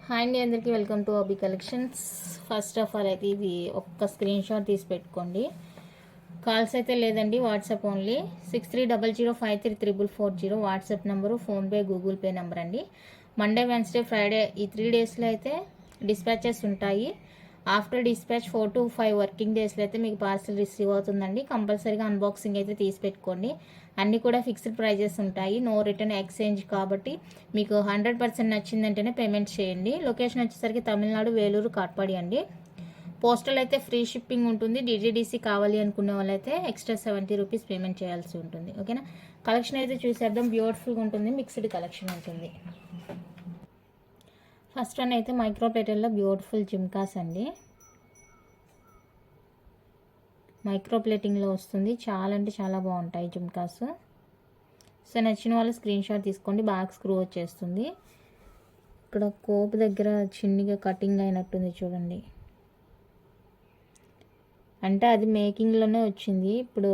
Hi అండి, అందరికీ welcome to Abhi collections. First of all అయితే ఇది ఒక్క స్క్రీన్ షాట్ తీసి పెట్టుకోండి. కాల్స్ అయితే లేదండి, WhatsApp only. 6300533440 WhatsApp number, PhonePe, Google pay number అండి. మండే, వెన్స్డే, ఫ్రైడే ఈ 3 డేస్లో అయితే డిస్పాచెస్ ఉంటాయి. ఆఫ్టర్ డిస్పాచ్ 4 to 5 వర్కింగ్ డేస్లో అయితే మీకు పార్సల్ రిసీవ్ అవుతుందండి. కంపల్సరీగా అన్బాక్సింగ్ అయితే తీసి పెట్టుకోండి. అన్నీ కూడా ఫిక్స్డ్ ప్రైజెస్ ఉంటాయి, నో రిటర్న్ ఎక్స్చేంజ్ కాబట్టి మీకు 100% నచ్చిందంటేనే పేమెంట్ చేయండి. లొకేషన్ వచ్చేసరికి తమిళనాడు, వేలూరు, కాట్పాడి అండి. పోస్టల్ అయితే ఫ్రీ షిప్పింగ్ ఉంటుంది. డిటిడిసి కావాలి అనుకునే వాళ్ళైతే ఎక్స్ట్రా 70 రూపీస్ పేమెంట్ చేయాల్సి ఉంటుంది. ఓకేనా. కలెక్షన్ అయితే చూసేద్దాం. బ్యూటిఫుల్గా ఉంటుంది, మిక్స్డ్ కలెక్షన్ ఉంటుంది. ఫస్ట్ వన్ అయితే మైక్రో ప్లేటర్లో బ్యూటిఫుల్ జిమ్కాస్ అండి. మైక్రో ప్లేటింగ్లో వస్తుంది, చాలా అంటే చాలా బాగుంటాయి జిమ్కాస్. సో నచ్చిన వాళ్ళు స్క్రీన్ షాట్ తీసుకోండి. బ్యాక్ స్క్రూ వచ్చేస్తుంది. ఇక్కడ కోపు దగ్గర చిన్నగా కటింగ్ అయినట్టుంది చూడండి, అంటే అది మేకింగ్లోనే వచ్చింది. ఇప్పుడు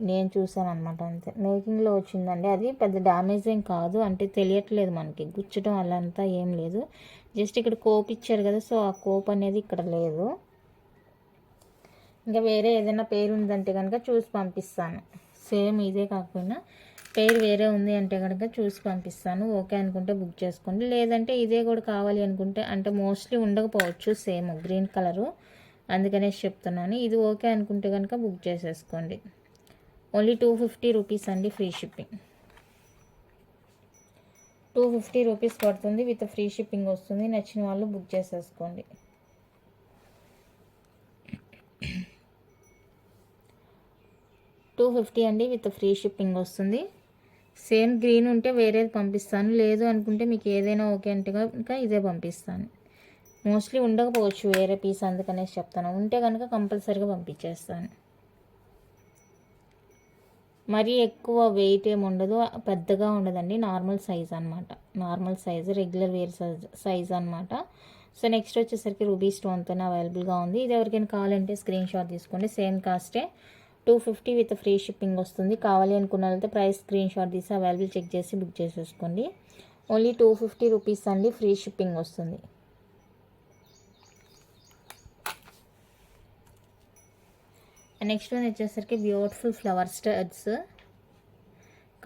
నేను చూసాను అనమాట, అంతే మేకింగ్లో వచ్చిందండి. అది పెద్ద డ్యామేజ్ ఏం కాదు, అంటే తెలియట్లేదు మనకి, గుచ్చడం అలా అంతా ఏం లేదు. జస్ట్ ఇక్కడ కోప్ ఇచ్చారు కదా, సో ఆ కోప్ అనేది ఇక్కడ లేదు. ఇంకా వేరే ఏదైనా పేరు ఉందంటే కనుక చూసి పంపిస్తాను. సేమ్ ఇదే కాకపోయినా పేరు వేరే ఉంది అంటే కనుక చూసి పంపిస్తాను. ఓకే అనుకుంటే బుక్ చేసుకోండి, లేదంటే ఇదే కూడా కావాలి అనుకుంటే, అంటే మోస్ట్లీ ఉండకపోవచ్చు సేమ్ గ్రీన్ కలరు, అందుకనేసి చెప్తున్నాను. ఇది ఓకే అనుకుంటే కనుక బుక్ చేసేసుకోండి. ఓన్లీ 250 రూపీస్ అండి, ఫ్రీ షిప్పింగ్. 250 రూపీస్ పడుతుంది, విత్ ఫ్రీ షిప్పింగ్ వస్తుంది. నచ్చిన వాళ్ళు బుక్ చేసేసుకోండి. $250 అండి, విత్ ఫ్రీ షిప్పింగ్ వస్తుంది. సేమ్ గ్రీన్ ఉంటే వేరేది పంపిస్తాను, లేదు అనుకుంటే మీకు ఏదైనా ఓకే అంటే కనుక ఇదే పంపిస్తాను. మోస్ట్లీ ఉండకపోవచ్చు వేరే పీస్, అందుకనేసి చెప్తాను. ఉంటే కనుక కంపల్సరీగా పంపించేస్తాను. మరీ ఎక్కువ వెయిట్ ఏమి ఉండదు, పెద్దగా ఉండదండి, నార్మల్ సైజ్ అనమాట. Normal size, regular wear size అనమాట. సో నెక్స్ట్ వచ్చేసరికి రూబీ స్టోన్తోనే అవైలబుల్గా ఉంది. ఇది ఎవరికైనా కావాలంటే స్క్రీన్ షాట్ తీసుకోండి. సేమ్ కాస్టే 250 విత్ ఫ్రీ షిప్పింగ్ వస్తుంది. కావాలి అనుకున్న వాళ్ళైతే ప్రైస్ స్క్రీన్ షాట్ తీసి అవైలబుల్ చెక్ చేసి బుక్ చేసేసుకోండి. ఓన్లీ 250 రూపీస్ అండి, ఫ్రీ షిప్పింగ్ వస్తుంది. నెక్స్ట్ వన్ వచ్చేసరికి బ్యూటిఫుల్ ఫ్లవర్ స్టడ్స్,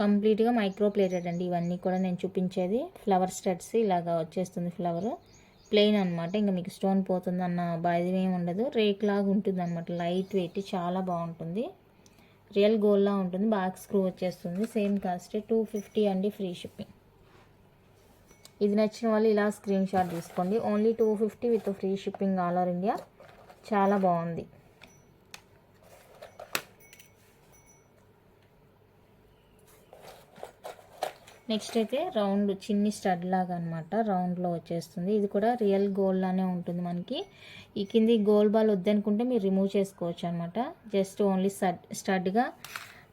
కంప్లీట్గా మైక్రో ప్లేటెడ్ అండి. ఇవన్నీ కూడా నేను చూపించేది ఫ్లవర్ స్టడ్స్. ఇలాగా వచ్చేస్తుంది ఫ్లవర్, ప్లెయిన్ అనమాట. ఇంకా మీకు స్టోన్ పోతుందన్న భయం ఏమి ఉండదు. రేక్ లాగా ఉంటుంది అనమాట, లైట్ వెయిట్, చాలా బాగుంటుంది. రియల్ గోల్డ్లా ఉంటుంది. బ్యాక్ స్క్రూ వచ్చేస్తుంది. సేమ్ కాస్ట్ 250 అండి, ఫ్రీ షిప్పింగ్. ఇది నచ్చిన వాళ్ళు ఇలా స్క్రీన్ షాట్ తీసుకోండి. Only 250 with free shipping all over India. చాలా బాగుంది. నెక్స్ట్ అయితే రౌండ్ చిన్ని స్టడ్ లాగా అనమాట, రౌండ్లో వచ్చేస్తుంది. ఇది కూడా రియల్ గోల్డ్ లానే ఉంటుంది మనకి. ఈ కింది గోల్డ్ బాల్ వద్దనుకుంటే మీరు రిమూవ్ చేసుకోవచ్చు అనమాట. జస్ట్ ఓన్లీ స్టడ్గా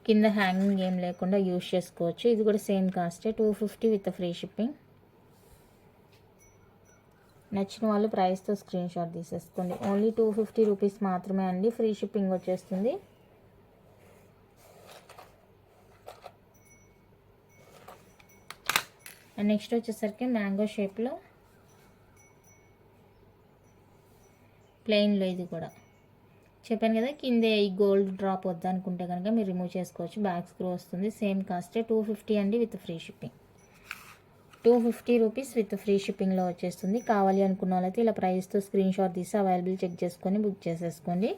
కింద హ్యాంగింగ్ ఏం లేకుండా యూజ్ చేసుకోవచ్చు. ఇది కూడా సేమ్ కాస్టే 250 విత్ ఫ్రీ షిప్పింగ్. నచ్చిన వాళ్ళు ప్రైస్తో స్క్రీన్ షాట్ తీసేసుకోండి. ఓన్లీ 250 రూపీస్ మాత్రమే అండి, ఫ్రీ షిప్పింగ్ వచ్చేస్తుంది. అండ్ నెక్స్ట్ వచ్చేసరికి మ్యాంగో షేప్లో ప్లెయిన్లో, ఇది కూడా చెప్పాను కదా, కిందే ఈ గోల్డ్ డ్రాప్ వద్దనుకుంటే కనుక మీరు రిమూవ్ చేసుకోవచ్చు. బ్యాక్ స్క్రూ వస్తుంది. సేమ్ కాస్టే 250 అండి, with free shipping. 250 rupees with free షిప్పింగ్లో వచ్చేస్తుంది. కావాలి అనుకున్న వాళ్ళైతే ఇలా ప్రైస్తో స్క్రీన్ షాట్ తీసి అవైలబుల్ చెక్ చేసుకొని బుక్ చేసేసుకోండి.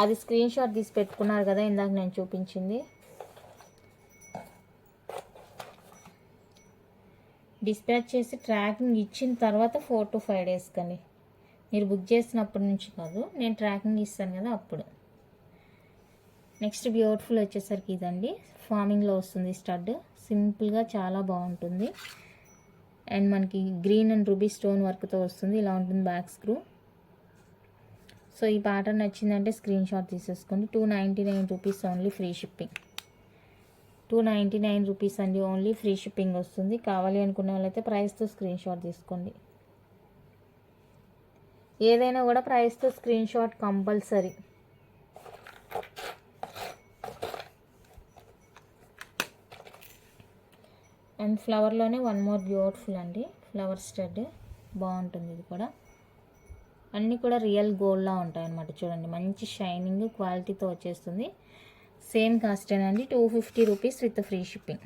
అది స్క్రీన్ షాట్ తీసి పెట్టుకున్నారు కదా ఇందాక నేను చూపించింది, డిస్పాచ్ చేసి ట్రాకింగ్ ఇచ్చిన తర్వాత 4 to 5 days కానీ, మీరు బుక్ చేసినప్పటి నుంచి కాదు, నేను ట్రాకింగ్ ఇస్తాను కదా అప్పుడు. నెక్స్ట్ బ్యూటిఫుల్ వచ్చేసరికి ఇదండి, ఫార్మింగ్లో వస్తుంది స్టడ్. సింపుల్గా చాలా బాగుంటుంది. అండ్ మనకి గ్రీన్ అండ్ రూబీ స్టోన్ వర్క్తో వస్తుంది. ఇలా ఉంటుంది బ్యాక్ స్క్రూ. సో ఈ ప్యాటర్న్ నచ్చిందంటే స్క్రీన్ షాట్ తీసేసుకోండి. 299 rupees only, free shipping. 299 rupees అండి, ఓన్లీ ఫ్రీ షిప్పింగ్ వస్తుంది. కావాలి అనుకునే వాళ్ళైతే ప్రైస్తో స్క్రీన్ షాట్ తీసుకోండి. ఏదైనా కూడా ప్రైస్తో స్క్రీన్ షాట్ కంపల్సరీ. అండ్ ఫ్లవర్లోనే వన్ మోర్ బ్యూటిఫుల్ అండి, ఫ్లవర్ స్టడ్. బాగుంటుంది ఇది కూడా. అన్నీ కూడా రియల్ గోల్డ్లా ఉంటాయి అన్నమాట. చూడండి మంచి షైనింగ్ క్వాలిటీతో వచ్చేస్తుంది. సేమ్ కాస్టేనండి, 250 రూపీస్ విత్ ఫ్రీ షిప్పింగ్.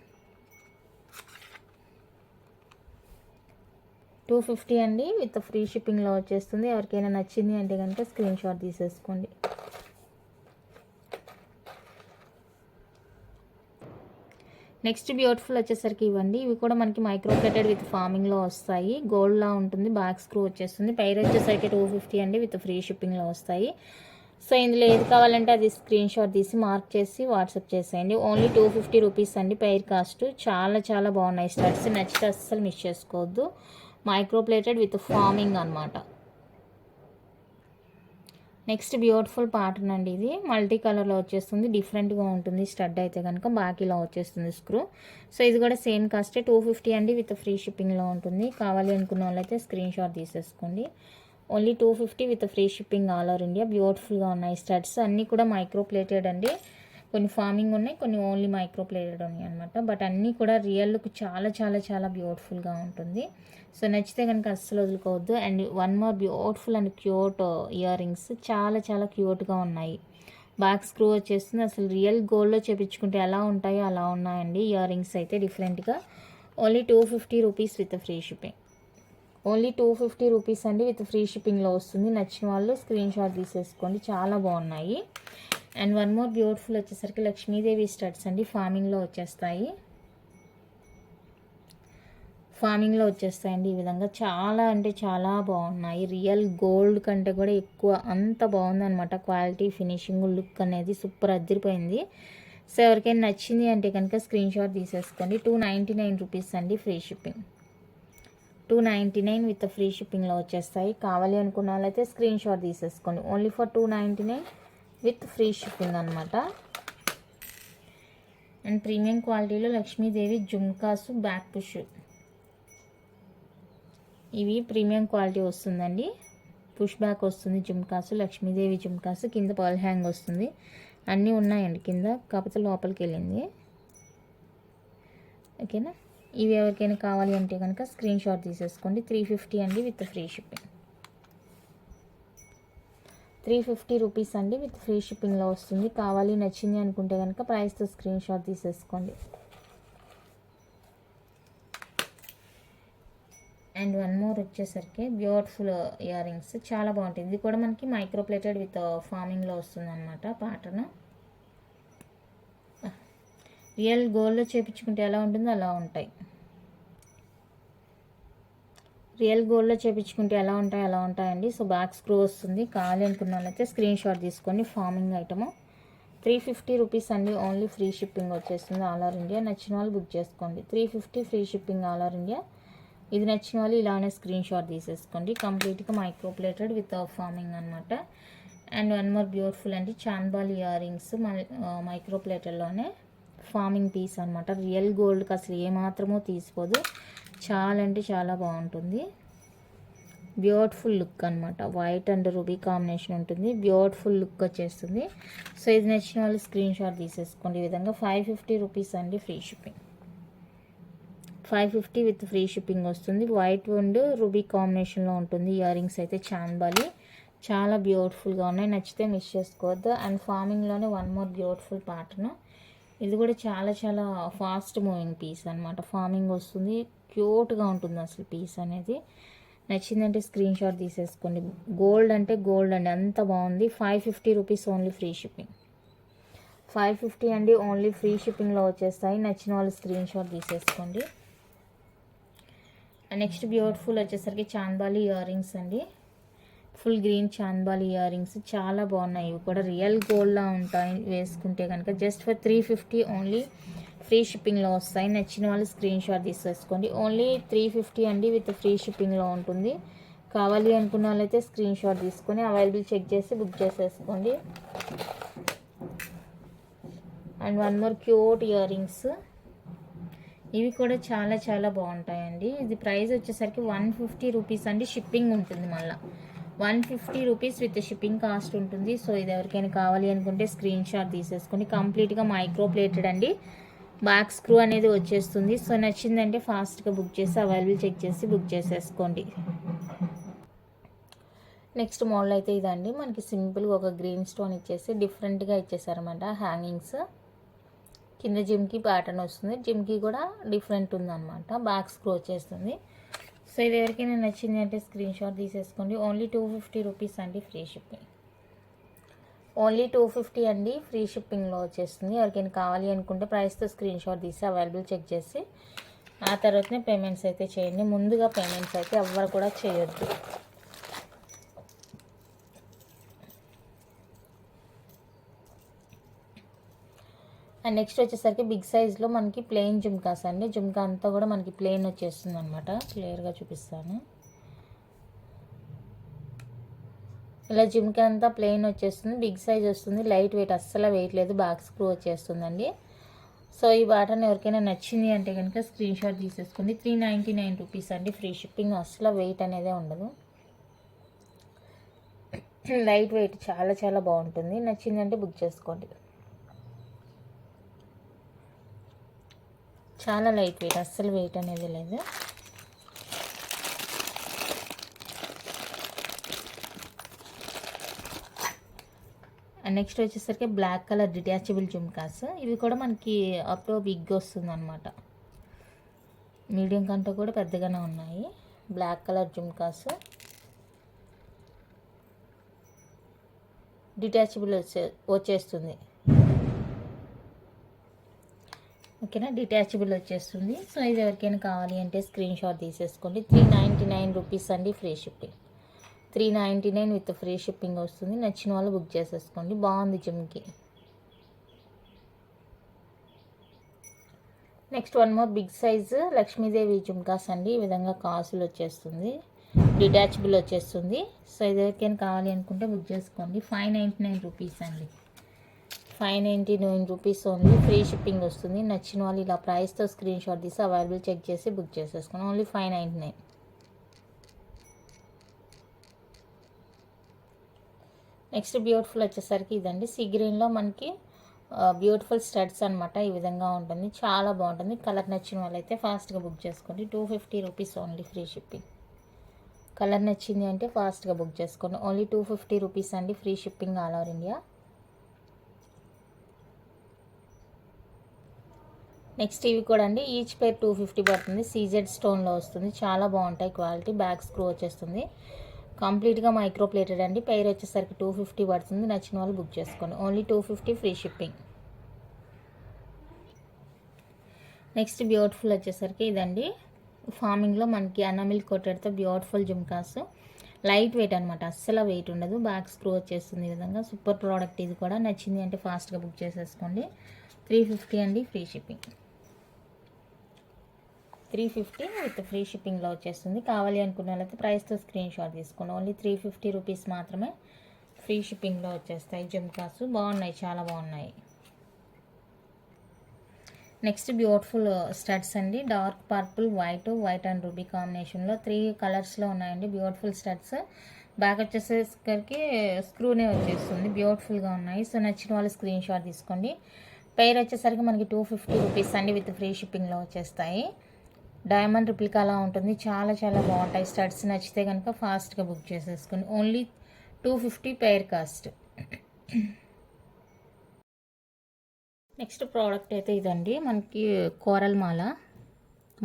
250 అండి విత్ ఫ్రీ షిప్పింగ్లో వచ్చేస్తుంది. ఎవరికైనా నచ్చింది అంటే కనుక స్క్రీన్ షాట్ తీసేసుకోండి. నెక్స్ట్ బ్యూటిఫుల్ వచ్చేసరికి ఇవ్వండి. ఇవి కూడా మనకి మైక్రోప్లేటెడ్ విత్ ఫార్మింగ్లో వస్తాయి. గోల్డ్లా ఉంటుంది, బ్యాక్ స్క్రూ వచ్చేస్తుంది. పైర్ వచ్చేసరికి 250 అండి విత్ ఫ్రీ షిప్పింగ్లో వస్తాయి. సో ఇందులో ఏది కావాలంటే అది స్క్రీన్ షాట్ తీసి మార్క్ చేసి వాట్సాప్ చేసేయండి. ఓన్లీ 250 రూపీస్ అండి పైర్ కాస్ట్. చాలా చాలా బాగున్నాయి స్టడ్స్. నచ్చితే అస్సలు మిస్ చేసుకోవద్దు. మైక్రోప్లేటెడ్ విత్ ఫార్మింగ్ అనమాట. నెక్స్ట్ బ్యూటిఫుల్ ప్యాటర్న్ అండి. ఇది మల్టీ కలర్లో వచ్చేస్తుంది, డిఫరెంట్గా ఉంటుంది. స్టడ్ అయితే కనుక బ్యాక్ ఇలా వచ్చేస్తుంది స్క్రూ. సో ఇది కూడా సేమ్ కాస్టే 250 అండి విత్ ఫ్రీ షిప్పింగ్లో ఉంటుంది. కావాలి అనుకున్న వాళ్ళైతే స్క్రీన్ షాట్ తీసేసుకోండి. Only 250 with free shipping all over India. బ్యూటిఫుల్గా ఉన్నాయి స్టడ్స్. అన్నీ కూడా మైక్రోప్లేటెడ్ అండి. కొన్ని ఫార్మింగ్ ఉన్నాయి, కొన్ని ఓన్లీ మైక్రోప్లేటెడ్ ఉన్నాయి అనమాట. బట్ అన్నీ కూడా రియల్ లుక్ చాలా చాలా చాలా బ్యూటిఫుల్గా ఉంటుంది. సో నచ్చితే కనుక అస్సలు వదులుకోవద్దు. And one more beautiful and cute ear rings. చాలా చాలా క్యూట్గా ఉన్నాయి. బ్యాక్ స్క్రూ వచ్చేస్తుంది. అసలు రియల్ గోల్డ్లో చేపించుకుంటే ఎలా ఉంటాయో అలా ఉన్నాయండి ఇయర్ రింగ్స్ అయితే డిఫరెంట్గా. Only 250 rupees with free shipping. Only 250 rupees అండి విత్ ఫ్రీ షిప్పింగ్లో వస్తుంది. నచ్చిన వాళ్ళు స్క్రీన్ షాట్ తీసేసుకోండి. చాలా బాగున్నాయి. అండ్ వన్ మోర్ బ్యూటిఫుల్ వచ్చేసరికి లక్ష్మీదేవి స్టడ్స్ అండి. ఫార్మింగ్లో వచ్చేస్తాయి. ఫార్మింగ్లో వచ్చేస్తాయండి ఈ విధంగా. చాలా అంటే చాలా బాగున్నాయి. రియల్ గోల్డ్ కంటే కూడా ఎక్కువ అంత బాగుందనమాట. క్వాలిటీ, ఫినిషింగ్, లుక్ అనేది సూపర్ అదిరిపోయింది. సో ఎవరికైనా నచ్చింది అంటే కనుక స్క్రీన్ షాట్ తీసేసుకోండి. 299 రూపీస్ అండి ఫ్రీ షిప్పింగ్. 299 విత్ ఫ్రీ షిప్పింగ్లో వచ్చేస్తాయి. కావాలి అనుకున్న వాళ్ళైతే స్క్రీన్ షాట్ తీసేసుకోండి. Only for 299 with free shipping అనమాట. అండ్ ప్రీమియం క్వాలిటీలో లక్ష్మీదేవి జుమ్కాసు బ్యాక్ పుష్. ఇవి ప్రీమియం క్వాలిటీ వస్తుందండి. పుష్ బ్యాక్ వస్తుంది జుమ్కాసు, లక్ష్మీదేవి జుమ్కాసు. కింద పర్ల్ హ్యాంగ్ వస్తుంది. అన్నీ ఉన్నాయండి కింద, కాకపోతే లోపలికి వెళ్ళింది. ఓకేనా. ఇవి ఎవరికైనా కావాలి అంటే కనుక స్క్రీన్ షాట్ తీసేసుకోండి. 350 అండి విత్ ఫ్రీ షిప్పింగ్. 350 రూపీస్ అండి విత్ ఫ్రీ షిప్పింగ్లో వస్తుంది. కావాలి నచ్చింది అనుకుంటే కనుక ప్రైస్తో స్క్రీన్ షాట్ తీసేసుకోండి. అండ్ వన్ మోర్ వచ్చేసరికి బ్యూటిఫుల్ ఇయర్ రింగ్స్. చాలా బాగుంటుంది. ఇది కూడా మనకి మైక్రోప్లేటెడ్ విత్ ఫార్మింగ్లో వస్తుంది అనమాట ప్యాటర్న్. రియల్ గోల్డ్లో చేపించుకుంటే ఎలా ఉంటుందో అలా ఉంటాయి. రియల్ గోల్డ్లో చేపించుకుంటే ఎలా ఉంటాయండి. సో బ్యాక్ స్క్రూ వస్తుంది. కావాలి అనుకున్న వాళ్ళైతే స్క్రీన్ షాట్ తీసుకోండి. ఫార్మింగ్ ఐటము 350 రూపీస్ అండి. ఓన్లీ ఫ్రీ షిప్పింగ్ వచ్చేస్తుంది ఆల్ ఓవర్ ఇండియా. నచ్చిన వాళ్ళు బుక్ చేసుకోండి. 350 free shipping all over India. ఇది నచ్చిన వాళ్ళు ఇలానే స్క్రీన్ షాట్ తీసేసుకోండి. కంప్లీట్గా మైక్రోప్లేటెడ్ విత్ ఫార్మింగ్ అనమాట. అండ్ వన్ మోర్ బ్యూటిఫుల్ అండి చాంద్బాల్ ఇయర్ రింగ్స్. మైక్రోప్లేటెడ్లోనే ఫార్మింగ్ పీస్ అనమాట. రియల్ గోల్డ్కి అసలు ఏమాత్రమో తీసిపోదు. చాలా అంటే చాలా బాగుంటుంది. బ్యూటిఫుల్ లుక్ అనమాట. వైట్ అండ్ రూబీ కాంబినేషన్ ఉంటుంది. బ్యూటిఫుల్ లుక్ వచ్చేస్తుంది. సో ఇది నచ్చిన వాళ్ళు స్క్రీన్ షాట్ తీసేసుకోండి. ఈ విధంగా 550 రూపీస్ అండి free shipping. 550 with free shipping వస్తుంది. వైట్ అండ్ రూబీ కాంబినేషన్లో ఉంటుంది. ఇయర్ రింగ్స్ అయితే చాంద్బాలి. చాలా బ్యూటిఫుల్గా ఉన్నాయి. నచ్చితే మిస్ చేసుకోవద్దు. అండ్ ఫార్మింగ్లోనే వన్ మోర్ బ్యూటిఫుల్ ప్యాటర్న్. ఇది కూడా చాలా చాలా ఫాస్ట్ మూవింగ్ పీస్ అనమాట. ఫార్మింగ్ వస్తుంది. క్యూట్గా ఉంటుంది అసలు పీస్ అనేది. నచ్చిందంటే స్క్రీన్ షాట్ తీసేసుకోండి. గోల్డ్ అంటే గోల్డ్ అండి, అంత బాగుంది. 550 రూపీస్ ఓన్లీ ఫ్రీ షిప్పింగ్. 550 అండి ఓన్లీ ఫ్రీ షిప్పింగ్లో వచ్చేస్తాయి. నచ్చిన వాళ్ళు స్క్రీన్ షాట్ తీసేసుకోండి. నెక్స్ట్ బ్యూటిఫుల్ వచ్చేసరికి చాంద్బాలి ఇయర్ రింగ్స్ అండి. Full green chandbali year rings చాలా బాగున్నాయి. ఇవి కూడా రియల్ గోల్డ్లా ఉంటాయి. వేసుకుంటే కనుక జస్ట్ ఫర్ 350 ఓన్లీ ఫ్రీ షిప్పింగ్లో వస్తాయి. నచ్చిన వాళ్ళు స్క్రీన్ షాట్ తీసేసుకోండి. ఓన్లీ 350 అండి విత్ ఫ్రీ షిప్పింగ్లో ఉంటుంది. కావాలి అనుకున్న వాళ్ళైతే స్క్రీన్ షాట్ తీసుకొని అవైలబుల్ చెక్ చేసి బుక్ చేసేసుకోండి. And one more cute ear rings. ఇవి కూడా చాలా చాలా బాగుంటాయండి. ఇది ప్రైస్ వచ్చేసరికి 150 రూపీస్ అండి. షిప్పింగ్ ఉంటుంది మళ్ళీ 150 రూపీస్ విత్ షిప్పింగ్ కాస్ట్ ఉంటుంది. సో ఇది ఎవరికైనా కావాలి అనుకుంటే స్క్రీన్ షాట్ తీసేసుకొని కంప్లీట్గా మైక్రో ప్లేటెడ్ అండి. బ్యాక్ స్క్రూ అనేది వచ్చేస్తుంది. సో నచ్చిందంటే ఫాస్ట్గా బుక్ చేసి అవైలబుల్ చెక్ చేసి బుక్ చేసేసుకోండి. నెక్స్ట్ మోడల్ అయితే ఇదండి. మనకి సింపుల్గా ఒక గ్రీన్ స్టోన్ ఇచ్చేసి డిఫరెంట్గా ఇచ్చేసారనమాట హ్యాంగింగ్స్. కింద జిమ్కి ప్యాటర్న్ వస్తుంది. జిమ్కి కూడా డిఫరెంట్ ఉందన్నమాట. బ్యాక్ స్క్రూ వచ్చేస్తుంది. సో ఇది ఎవరికైనా నచ్చింది అంటే స్క్రీన్ షాట్ తీసేసుకోండి. ఓన్లీ 250 రూపీస్ అండి, ఫ్రీ షిప్పింగ్. ఓన్లీ 250 అండి, ఫ్రీ షిప్పింగ్లో వచ్చేస్తుంది. ఎవరికైనా కావాలి అనుకుంటే ప్రైస్తో స్క్రీన్ షాట్ తీసి అవైలబుల్ చెక్ చేసి ఆ తర్వాతనే పేమెంట్స్ అయితే చేయండి. ముందుగా పేమెంట్స్ అయితే ఎవ్వరు కూడా చేయొద్దు. అండ్ నెక్స్ట్ వచ్చేసరికి బిగ్ సైజ్లో మనకి ప్లెయిన్ జుమ్కాస్ అండి. జుమ్కా అంతా కూడా మనకి ప్లెయిన్ వచ్చేస్తుంది అనమాట. క్లియర్గా చూపిస్తాను. ఇలా జిమ్కి అంతా ప్లెయిన్ వచ్చేస్తుంది. బిగ్ సైజ్ వస్తుంది. లైట్ వెయిట్, అస్సలు వెయిట్ లేదు. బ్యాక్ స్క్రూ వచ్చేస్తుందండి. సో ఈ ప్యాటర్న్ ఎవరికైనా నచ్చింది అంటే కనుక స్క్రీన్ షాట్ తీసేసుకోండి. 399 రూపీస్ అండి, ఫ్రీ షిప్పింగ్. అస్సలు వెయిట్ అనేదే ఉండదు. లైట్ వెయిట్, చాలా చాలా బాగుంటుంది. నచ్చిందంటే బుక్ చేసుకోండి. చాలా లైట్ వెయిట్, అస్సలు వెయిట్ అనేది లేదు. అండ్ నెక్స్ట్ వచ్చేసరికి బ్లాక్ కలర్ డిటాచబుల్ జుమ్కాస్. ఇవి కూడా మనకి అప్ బిగ్ వస్తుంది అనమాట. మీడియం కంటే కూడా పెద్దగానే ఉన్నాయి. బ్లాక్ కలర్ జుమ్కాస్ డిటాచబుల్ వచ్చేస్తుంది. ఓకేనా, డిటాచబుల్ వచ్చేస్తుంది. సో ఇది ఎవరికైనా కావాలి అంటే స్క్రీన్ షాట్ తీసేసుకోండి. 399 రూపీస్ అండి, free shipping. 399 with free shipping వస్తుంది. నచ్చిన వాళ్ళు బుక్ చేసేసుకోండి. బాగుంది జిమ్కి. Next one more big size Lakshmidevi jhumkas అండి. ఈ విధంగా కాసులు వచ్చేస్తుంది, డిటాచబుల్ వచ్చేస్తుంది. సో ఇది ఎవరికైనా కావాలి అనుకుంటే బుక్ చేసుకోండి. 599 రూపీస్ అండి, 599 రూపీస్ ఓన్లీ, ఫ్రీ షిప్పింగ్ వస్తుంది. నచ్చిన వాళ్ళు ఇలా ప్రైస్తో స్క్రీన్ షాట్ తీసి అవైలబుల్ చెక్ చేసి బుక్ చేసేసుకోండి. ఓన్లీ 599. నెక్స్ట్ బ్యూటిఫుల్ వచ్చేసరికి ఇదండి. సీ గ్రీన్లో మనకి బ్యూటిఫుల్ స్టడ్స్ అనమాట. ఈ విధంగా ఉంటుంది, చాలా బాగుంటుంది. కలర్ నచ్చిన వాళ్ళైతే ఫాస్ట్గా బుక్ చేసుకోండి. 250 rupees only, free shipping. Colour నచ్చింది అంటే ఫాస్ట్గా బుక్ చేసుకోండి. ఓన్లీ 250 రూపీస్ అండి, free shipping all over India. Next ఇవి కూడా అండి, ఈచ్ పేర్ 250 పడుతుంది. సీజెడ్ స్టోన్లో వస్తుంది, చాలా బాగుంటాయి క్వాలిటీ. బ్యాక్ స్క్రూ వచ్చేస్తుంది. కంప్లీట్గా మైక్రో ప్లేటెడ్ అండి. పేర్ వచ్చేసరికి 250 పడుతుంది. నచ్చిన వాళ్ళు బుక్ చేసుకోండి. Only 250, free shipping. Next beautiful వచ్చేసరికి ఇదండి. ఫార్మింగ్లో మనకి అనామిల్ కోటెడ్తో బ్యూటిఫుల్ జుమ్కాస్. లైట్ వెయిట్ అనమాట, అస్సలు వెయిట్ ఉండదు. బ్యాక్ స్క్రూ వచ్చేస్తుంది. ఈ విధంగా సూపర్ ప్రోడక్ట్. ఇది కూడా నచ్చింది అంటే ఫాస్ట్గా బుక్ చేసేసుకోండి. 350 అండి, ఫ్రీ షిప్పింగ్. 350 విత్ ఫ్రీ షిప్పింగ్లో వచ్చేస్తుంది. కావాలి అనుకున్న వాళ్ళైతే ప్రైస్తో స్క్రీన్ షాట్ తీసుకోండి. ఓన్లీ 350 రూపీస్ మాత్రమే, ఫ్రీ షిప్పింగ్లో వచ్చేస్తాయి జుమ్కాస్. బాగున్నాయి, చాలా బాగున్నాయి. నెక్స్ట్ బ్యూటిఫుల్ స్టడ్స్ అండి. Dark purple, white and ruby కాంబినేషన్లో 3 కలర్స్లో ఉన్నాయండి. Beautiful studs. బ్యాక్ వచ్చేసరికి స్క్రూనే వచ్చేస్తుంది. బ్యూటిఫుల్గా ఉన్నాయి. సో నచ్చిన వాళ్ళు స్క్రీన్ షాట్ తీసుకోండి. పేర్ వచ్చేసరికి మనకి 250 రూపీస్ అండి, విత్ ఫ్రీ షిప్పింగ్లో వచ్చేస్తాయి. డైమండ్ రిప్లికాలా ఉంటుంది, చాలా చాలా బాగుంటాయి. స్టడ్స్ నచ్చితే కనుక ఫాస్ట్గా బుక్ చేసేసుకోండి. ఓన్లీ 250 పేర్ కాస్ట్. నెక్స్ట్ ప్రోడక్ట్ అయితే ఇదండి. మనకి కోరల్ మాల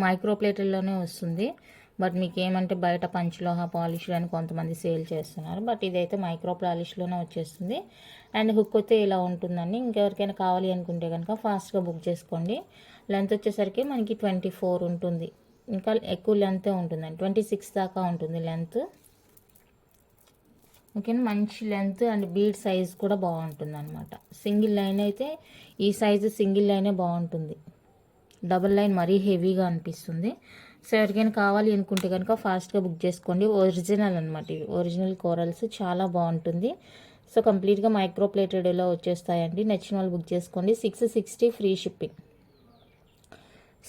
మైక్రో ప్లేట్లలోనే వస్తుంది. బట్ మీకు ఏమంటే బయట పంచలోహ పాలిష్ అని కొంతమంది సేల్ చేస్తున్నారు. బట్ ఇదైతే మైక్రో పాలిష్లోనే వచ్చేస్తుంది. అండ్ హుక్ అయితే ఇలా ఉంటుందండి. ఇంకెవరికైనా కావాలి అనుకుంటే కనుక ఫాస్ట్గా బుక్ చేసుకోండి. లెంత్ వచ్చేసరికి మనకి 24 ఉంటుంది. ఇంకా ఎక్కువ లెంతే ఉంటుందండి, 26 దాకా ఉంటుంది లెంత్. ఓకేనా, మంచి లెంత్ అండ్ బీడ్ సైజ్ కూడా బాగుంటుంది అనమాట. సింగిల్ లైన్ అయితే ఈ సైజు సింగిల్ లైనే బాగుంటుంది. డబుల్ లైన్ మరీ హెవీగా అనిపిస్తుంది. సో ఎవరికైనా కావాలి అనుకుంటే కనుక ఫాస్ట్గా బుక్ చేసుకోండి. ఒరిజినల్ అనమాట, ఇవి ఒరిజినల్ కోరల్స్, చాలా బాగుంటుంది. సో కంప్లీట్గా మైక్రో ప్లేటెడ్లో వచ్చేస్తాయండి. నచ్చిన వాళ్ళు బుక్ చేసుకోండి. 660 ఫ్రీ షిప్పింగ్.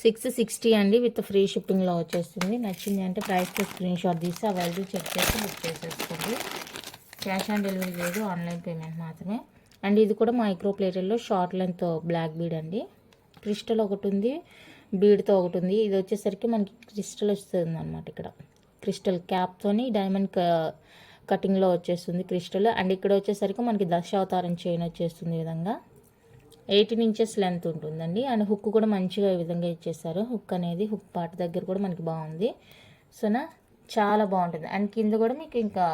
660 అండి, విత్ ఫ్రీ షిప్పింగ్లో వచ్చేస్తుంది. నచ్చింది అంటే ప్రైస్తో స్క్రీన్ షాట్ తీసి అవైలబుల్ చెక్ చేసి బుక్ చేసేసుకోండి. క్యాష్ ఆన్ డెలివరీ లేదు, ఆన్లైన్ పేమెంట్ మాత్రమే. అండ్ ఇది కూడా మైక్రో ప్లేటెడ్లో షార్ట్ లెంత్ బ్లాక్ బీడ్ అండి. క్రిస్టల్ ఒకటి ఉంది, బీడ్తో ఒకటి ఉంది. ఇది వచ్చేసరికి మనకి క్రిస్టల్ వస్తుంది అనమాట. ఇక్కడ క్రిస్టల్ క్యాప్తోని డైమండ్ కటింగ్లో వచ్చేస్తుంది క్రిస్టల్. అండ్ ఇక్కడ వచ్చేసరికి మనకి దశావతారం చైన్ వచ్చేస్తుంది ఈ విధంగా. 18 ఇంచెస్ లెంత్ ఉంటుందండి. అండ్ హుక్ కూడా మంచిగా ఈ విధంగా ఇచ్చేసారు. హుక్ అనేది హుక్ పార్ట్ దగ్గర కూడా మనకి బాగుంది. సోనా చాలా బాగుంటుంది. అండ్ కింద కూడా మీకు ఇంకా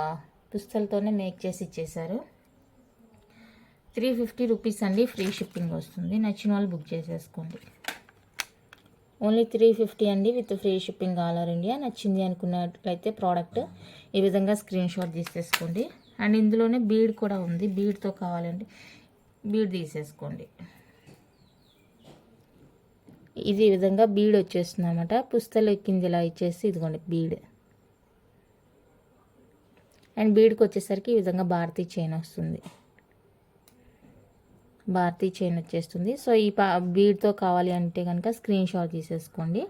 పుస్తలతోనే మేక్ చేసి ఇచ్చేసారు. 350 రూపీస్ అండి, ఫ్రీ షిప్పింగ్ వస్తుంది. నచ్చిన వాళ్ళు బుక్ చేసేసుకోండి. ఓన్లీ 350 అండి with free shipping all over India. నచ్చింది అనుకున్నట్లయితే ప్రోడక్ట్ ఈ విధంగా స్క్రీన్ షాట్ తీసేసుకోండి. అండ్ ఇందులోనే బీడ్ కూడా ఉంది. బీడ్తో కావాలండి బీడ్ తీసేసుకోండి. ఇది ఈ విధంగా బీడ్ వచ్చేస్తుంది అనమాట. పుస్తలు కింద ఇలా ఇచ్చేసి ఇదిగోండి బీడ్. అండ్ బీడ్కి వచ్చేసరికి ఈ విధంగా భారతీ చైన్ వస్తుంది. భారతీ చైన్ వచ్చేస్తుంది. సో ఈ బీడ్తో కావాలి అంటే కనుక స్క్రీన్ షాట్ తీసేసుకోండి.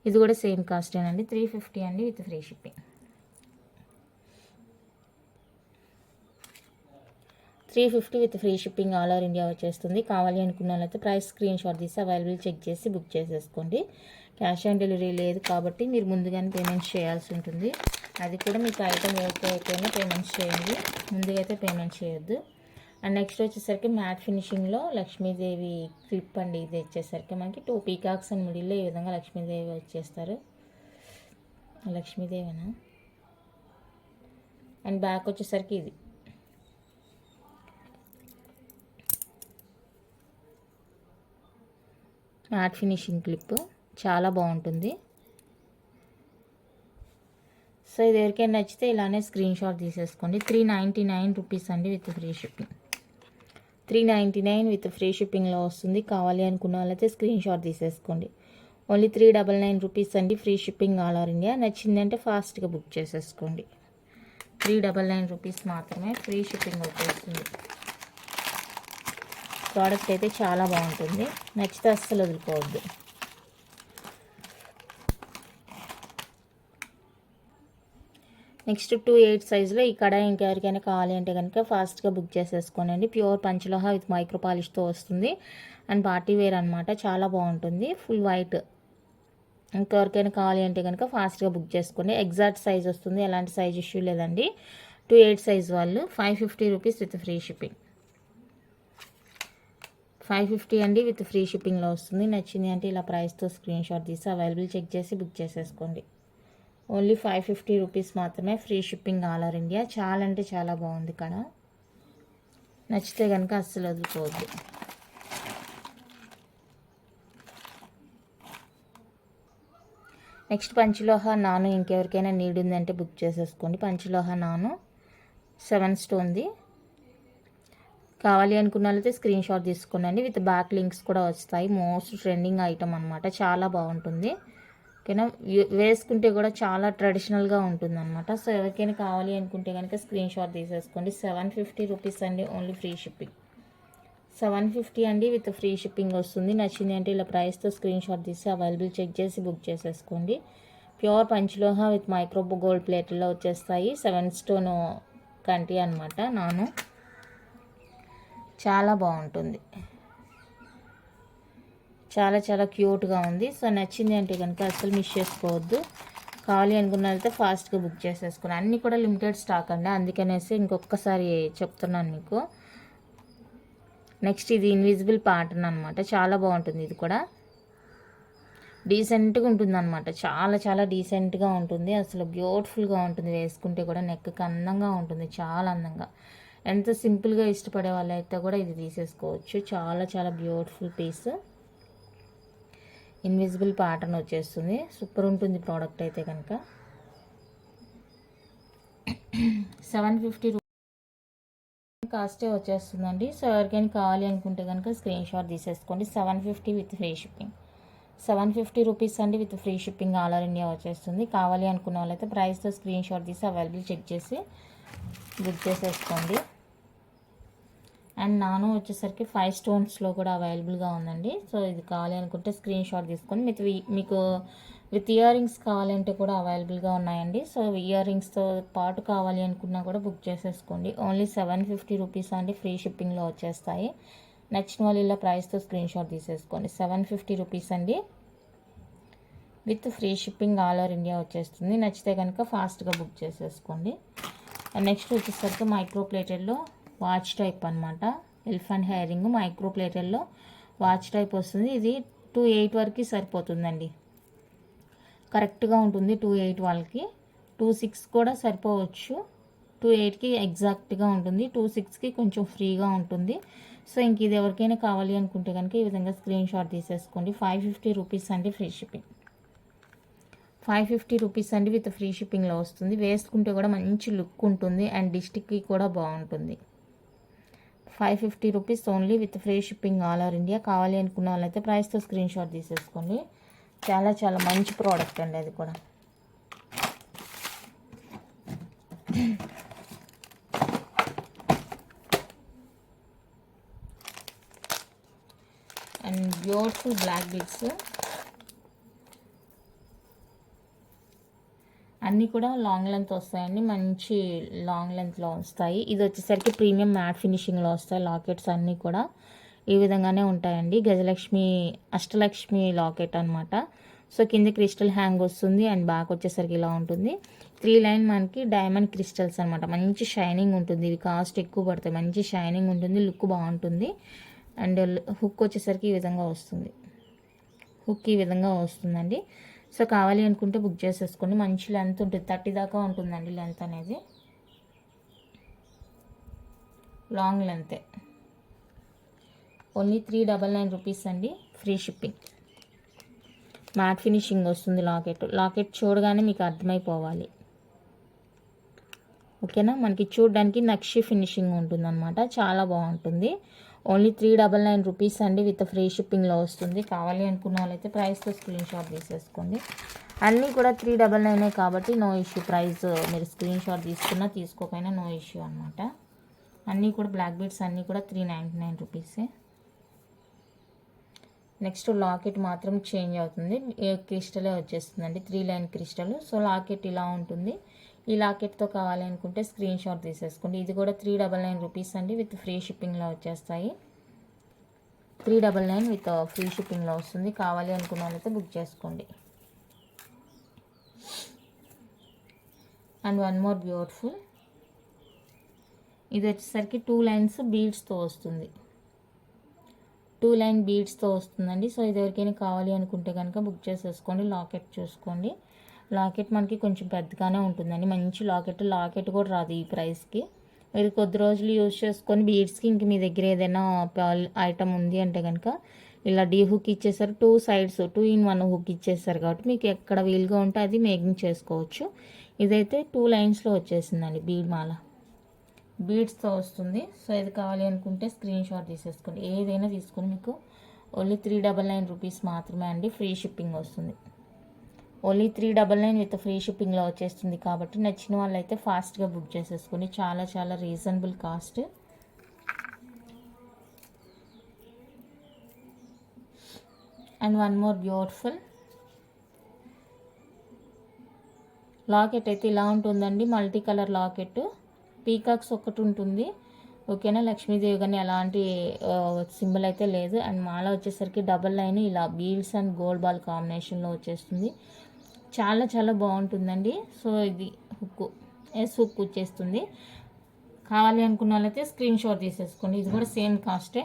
ఇది కూడా సేమ్ కాస్టేనండి, 350 అండి with free shipping. 350 with free shipping all over India వచ్చేస్తుంది. కావాలి అనుకున్న వాళ్ళైతే ప్రైస్ స్క్రీన్ షాట్ తీసి అవైలబుల్ చెక్ చేసి బుక్ చేసేసుకోండి. క్యాష్ ఆన్ డెలివరీ లేదు కాబట్టి మీరు ముందుగానే పేమెంట్స్ చేయాల్సి ఉంటుంది. అది కూడా మీకు ఐటమ్ అయిపోయినా పేమెంట్స్ చేయండి, ముందుగా అయితే పేమెంట్ చేయొద్దు. అండ్ నెక్స్ట్ వచ్చేసరికి మ్యాట్ ఫినిషింగ్లో లక్ష్మీదేవి క్లిప్ అండి. ఇది వచ్చేసరికి మనకి 2 పీకాక్స్ అండ్ మిడిల్లో ఈ విధంగా లక్ష్మీదేవి వచ్చేస్తారు. లక్ష్మీదేవినా. అండ్ బ్యాక్ వచ్చేసరికి ఇది మ్యాట్ ఫినిషింగ్ క్లిప్ చాలా బాగుంటుంది. సో ఇది ఎవరికైనా నచ్చితే ఇలానే స్క్రీన్ షాట్ తీసేసుకోండి. 399 రూపీస్ అండి with free shipping. 399 with free షిప్పింగ్లో వస్తుంది. కావాలి అనుకున్న వాళ్ళైతే స్క్రీన్ షాట్ తీసేసుకోండి. ఓన్లీ 399 రూపీస్ అండి, free shipping all over India. నచ్చిందంటే ఫాస్ట్గా బుక్ చేసేసుకోండి. 399 రూపీస్ మాత్రమే, ఫ్రీ షిప్పింగ్ వచ్చేస్తుంది. ప్రోడక్ట్ అయితే చాలా బాగుంటుంది, నచ్చితే అస్సలు వదులుకోవద్దు. నెక్స్ట్ 2/8 సైజులో ఈ కడాయి ఇంకెవరికైనా కావాలి అంటే కనుక ఫాస్ట్గా బుక్ చేసేసుకోనండి. ప్యూర్ పంచలోహ విత్ మైక్రో పాలిష్తో వస్తుంది. అండ్ పార్టీ వేర్ అనమాట, చాలా బాగుంటుంది. Full white. ఇంకెవరికైనా కావాలి అంటే కనుక ఫాస్ట్గా బుక్ చేసుకోండి. ఎగ్జాక్ట్ సైజ్ వస్తుంది, ఎలాంటి సైజ్ ఇష్యూ లేదండి. 2/8 సైజ్ వాళ్ళు 550 రూపీస్ విత్ ఫ్రీ షిప్పింగ్. 550 అండి విత్ ఫ్రీ షిప్పింగ్లో వస్తుంది. నచ్చింది అంటే ఇలా ప్రైస్తో స్క్రీన్ షాట్ తీసి అవైలబుల్ చెక్ చేసి బుక్ చేసేసుకోండి. ఓన్లీ 550 రూపీస్ మాత్రమే, free shipping all over India. చాలా అంటే చాలా బాగుంది ఇక్కడ. నచ్చితే కనుక అస్సలు వదులుకోవద్దు. నెక్స్ట్ పంచలోహ నాను ఇంకెవరికైనా నీడ్ ఉందంటే బుక్ చేసేసుకోండి. పంచలోహ నాను 7 స్టోన్ది కావాలి అనుకున్న వాళ్ళైతే స్క్రీన్ షాట్ తీసుకోండి. విత్ బ్యాక్ లింక్స్ కూడా వస్తాయి. మోస్ట్ ట్రెండింగ్ ఐటమ్ అనమాట, చాలా బాగుంటుంది. ఓకేనా, వేసుకుంటే కూడా చాలా ట్రెడిషనల్గా ఉంటుంది అనమాట. సో ఎవరికైనా కావాలి అనుకుంటే కనుక స్క్రీన్ షాట్ తీసేసుకోండి. 750 రూపీస్ అండి, ఓన్లీ ఫ్రీ షిప్పింగ్. 750 అండి విత్ ఫ్రీ షిప్పింగ్ వస్తుంది. నచ్చింది అంటే ఇలా ప్రైస్తో స్క్రీన్ షాట్ తీసి అవైలబుల్ చెక్ చేసి బుక్ చేసేసుకోండి. ప్యూర్ పంచలోహ విత్ మైక్రో గోల్డ్ ప్లేట్లో వచ్చేస్తాయి. 7 స్టోన్ కంటి అనమాట నాను, చాలా బాగుంటుంది. చాలా చాలా క్యూట్గా ఉంది. సో నచ్చింది అంటే కనుక అసలు మిస్ చేసుకోవద్దు. కావాలి అనుకున్న అయితే ఫాస్ట్గా బుక్ చేసేసుకుని. అన్నీ కూడా లిమిటెడ్ స్టాక్ అండి, అందుకనేసి ఇంకొకసారి చెప్తున్నాను మీకు. నెక్స్ట్ ఇది ఇన్విజిబుల్ ప్యాటర్న్ అనమాట, చాలా బాగుంటుంది. ఇది కూడా డీసెంట్గా ఉంటుంది అనమాట, చాలా చాలా డీసెంట్గా ఉంటుంది. అసలు బ్యూటిఫుల్గా ఉంటుంది, వేసుకుంటే కూడా నెక్కి అందంగా ఉంటుంది, చాలా అందంగా. ఎంత సింపుల్గా ఇష్టపడే వాళ్ళైతే కూడా ఇది తీసేసుకోవచ్చు. చాలా చాలా బ్యూటిఫుల్ పీస్. ఇన్విజిబుల్ ప్యాటర్న్ వచ్చేస్తుంది, సూపర్ ఉంటుంది ప్రోడక్ట్ అయితే కనుక. 750 కాస్టే వచ్చేస్తుందండి. సో ఎవరికైనా కావాలి అనుకుంటే కనుక స్క్రీన్ షాట్ తీసేసుకోండి. 750 విత్ ఫ్రీ షిప్పింగ్. 750 రూపీస్ అండి with free shipping all over India వచ్చేస్తుంది. కావాలి అనుకున్న వాళ్ళైతే ప్రైస్తో స్క్రీన్ షాట్ తీసి అవైలబుల్ చెక్ చేసి బుక్ చేసేసుకోండి. అండ్ నాను వచ్చేసరికి 5 స్టోన్స్లో కూడా అవైలబుల్గా ఉందండి. సో ఇది కావాలి అనుకుంటే స్క్రీన్ షాట్ తీసుకొని మీకు విత్ ఇయర్ రింగ్స్ కావాలంటే కూడా అవైలబుల్గా ఉన్నాయండి. సో ఇయర్ రింగ్స్తో పాటు కావాలి అనుకున్నా కూడా బుక్ చేసేసుకోండి. ఓన్లీ 750 రూపీస్ అండి, ఫ్రీ షిప్పింగ్లో వచ్చేస్తాయి. నచ్చిన వాళ్ళు ఇలా ప్రైస్తో స్క్రీన్ షాట్ తీసేసుకోండి. 750 రూపీస్ అండి, with free shipping all over India వచ్చేస్తుంది. నచ్చితే కనుక ఫాస్ట్గా బుక్ చేసేసుకోండి. అండ్ నెక్స్ట్ వచ్చేసరికి మైక్రో ప్లేటెడ్లో వాచ్ టైప్ అనమాట. ఎలిఫెంట్ హెయిర్ రింగ్ మైక్రో ప్లేటెడ్లో వాచ్ టైప్ వస్తుంది. ఇది 2.8 వరకు సరిపోతుందండి, కరెక్ట్గా ఉంటుంది. 2.8 వాళ్ళకి 2.6 కూడా సరిపోవచ్చు. 2.8కి ఎగ్జాక్ట్గా ఉంటుంది, 2.6కి కొంచెం ఫ్రీగా ఉంటుంది. సో ఇంక ఇది ఎవరికైనా కావాలి అనుకుంటే కనుక ఈ విధంగా స్క్రీన్ షాట్ తీసేసుకోండి. 550 రూపీస్ అండి ఫ్రీ షిప్పింగ్. 550 రూపీస్ అండి విత్ ఫ్రీ షిప్పింగ్లో వస్తుంది. వేసుకుంటే కూడా మంచి లుక్ ఉంటుంది అండ్ డిస్టిక్కి కూడా బాగుంటుంది. 550 rupees only with free shipping all over India. కావాలి అనుకున్న వాళ్ళైతే ప్రైస్తో స్క్రీన్ షాట్ తీసేసుకోండి. చాలా చాలా మంచి ప్రోడక్ట్ అండి అది కూడా. అండ్ బ్యూటిఫుల్ బ్లాక్ బీడ్స్ అన్నీ కూడా లాంగ్ లెంత్ వస్తాయండి, మంచి లాంగ్ లెంత్లో వస్తాయి. ఇది వచ్చేసరికి ప్రీమియం మ్యాట్ ఫినిషింగ్లో వస్తాయి. లాకెట్స్ అన్నీ కూడా ఈ విధంగానే ఉంటాయండి. గజలక్ష్మి అష్టలక్ష్మి లాకెట్ అనమాట. సో కింద క్రిస్టల్ హ్యాంగ్ వస్తుంది అండ్ బ్యాక్ వచ్చేసరికి ఇలా ఉంటుంది. 3 లైన్ మనకి డైమండ్ క్రిస్టల్స్ అనమాట. మంచి షైనింగ్ ఉంటుంది. ఇవి కాస్ట్ ఎక్కువ పడతాయి, మంచి షైనింగ్ ఉంటుంది, లుక్ బాగుంటుంది. అండ్ హుక్ వచ్చేసరికి ఈ విధంగా వస్తుంది. హుక్ ఈ విధంగా వస్తుందండి. సో కావాలి అనుకుంటే బుక్ చేసేసుకోండి. మంచి లెంత్ ఉంటుంది, 30 దాకా ఉంటుందండి లెంత్ అనేది, లాంగ్ లెంతే. ఓన్లీ 399 రూపీస్ అండి, ఫ్రీ షిప్పింగ్. మ్యాట్ ఫినిషింగ్ వస్తుంది లాకెట్ చూడగానే మీకు అర్థమైపోవాలి. ఓకేనా, మనకి చూడడానికి నక్షి ఫినిషింగ్ ఉంటుంది అనమాట, చాలా బాగుంటుంది. ఓన్లీ 399 రూపీస్ అండి విత్ ఫ్రీ షిప్పింగ్లో వస్తుంది. కావాలి అనుకున్న వాళ్ళైతే ప్రైస్తో స్క్రీన్ షాట్ తీసేసుకోండి. అన్నీ కూడా 399 కాబట్టి నో ఇష్యూ. ప్రైస్ మీరు స్క్రీన్ షాట్ తీసుకున్నా తీసుకోకపోయినా నో ఇష్యూ అనమాట. అన్నీ కూడా బ్లాక్ బీడ్స్ అన్నీ కూడా 399 రూపీసే. నెక్స్ట్ లాకెట్ మాత్రం చేంజ్ అవుతుంది, క్రిస్టలే వచ్చేస్తుందండి, 3 లైన్ క్రిస్టల్. సో లాకెట్ ఇలా ఉంటుంది. ఈ లాకెట్తో కావాలి అనుకుంటే స్క్రీన్ షాట్ తీసేసుకోండి. ఇది కూడా 399 రూపీస్ అండి విత్ ఫ్రీ షిప్పింగ్లో వచ్చేస్తాయి. 399 విత్ ఫ్రీ షిప్పింగ్లో వస్తుంది. కావాలి అనుకున్న వాళ్ళైతే బుక్ చేసుకోండి. అండ్ వన్ మోర్ బ్యూటిఫుల్, ఇది వచ్చేసరికి 2 లైన్స్ బీడ్స్తో వస్తుంది. 2 లైన్ బీడ్స్తో వస్తుందండి. సో ఇది ఎవరికైనా కావాలి అనుకుంటే కనుక బుక్ చేసేసుకోండి. లాకెట్ చూసుకోండి, లాకెట్ మనకి కొంచెం పెద్దగానే ఉంటుందండి, మంచి లాకెట్ కూడా రాదు ఈ ప్రైస్కి. మీరు కొద్ది రోజులు యూజ్ చేసుకొని బీడ్స్కి ఇంక మీ దగ్గర ఏదైనా ఐటమ్ ఉంది అంటే కనుక ఇలా డీ హుక్ ఇచ్చేసారు, 2 సైడ్స్ 2 in 1 హుక్ ఇచ్చేసారు కాబట్టి మీకు ఎక్కడ వీలుగా ఉంటే అది మేకింగ్ చేసుకోవచ్చు. ఇదైతే 2 లైన్స్లో వచ్చేసిందండి బీడ్ మాల, బీడ్స్తో వస్తుంది. సో ఇది కావాలి అనుకుంటే స్క్రీన్ షాట్ తీసేసుకోండి. ఏదైనా తీసుకొని మీకు ఓన్లీ 399 రూపీస్ మాత్రమే అండి, ఫ్రీ షిప్పింగ్ వస్తుంది. ఓన్లీ 399 విత్ ఫ్రీ షిప్పింగ్లో వచ్చేస్తుంది కాబట్టి నచ్చిన వాళ్ళైతే ఫాస్ట్గా బుక్ చేసేసుకోండి. చాలా చాలా reasonable cost. And one more beautiful locket అయితే ఇలా ఉంటుందండి, మల్టీ కలర్ లాకెట్. పీకాక్స్ ఒకటి ఉంటుంది, ఓకేనా. లక్ష్మీదేవి కానీ అలాంటి సింబల్ అయితే లేదు. అండ్ మాల వచ్చేసరికి డబల్ లైన్ ఇలా బీడ్స్ అండ్ గోల్డ్ బాల్ కాంబినేషన్లో వచ్చేస్తుంది. చాలా చాలా బాగుంటుందండి. సో ఇది హుక్ హుక్ వచ్చేస్తుంది. కావాలి అనుకున్న వాళ్ళైతే స్క్రీన్ షాట్ తీసేసుకోండి. ఇది కూడా సేమ్ కాస్టే,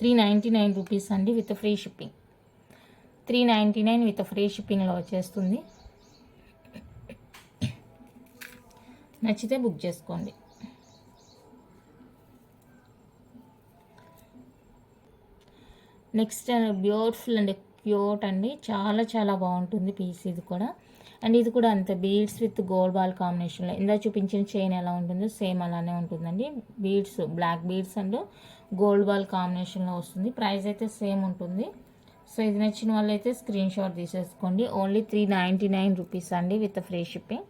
399 రూపీస్ అండి with free shipping. 399 with free షిప్పింగ్లో వచ్చేస్తుంది. నచ్చితే బుక్ చేసుకోండి. నెక్స్ట్ బ్యూటిఫుల్ అండ్ క్యూట్ అండి, చాలా చాలా బాగుంటుంది పీస్ ఇది కూడా. అండ్ ఇది కూడా అంతే, బీడ్స్ విత్ గోల్డ్ బాల్ కాంబినేషన్లో. ఇందా చూపించిన చైన్ ఎలా ఉంటుందో సేమ్ అలానే ఉంటుందండి. Beads black beads and gold ball కాంబినేషన్లో వస్తుంది. ప్రైస్ అయితే సేమ్ ఉంటుంది. సో ఇది నచ్చిన వాళ్ళైతే స్క్రీన్ షాట్ తీసేసుకోండి. ఓన్లీ 399 రూపీస్ అండి విత్ ఫ్రీ షిప్పింగ్.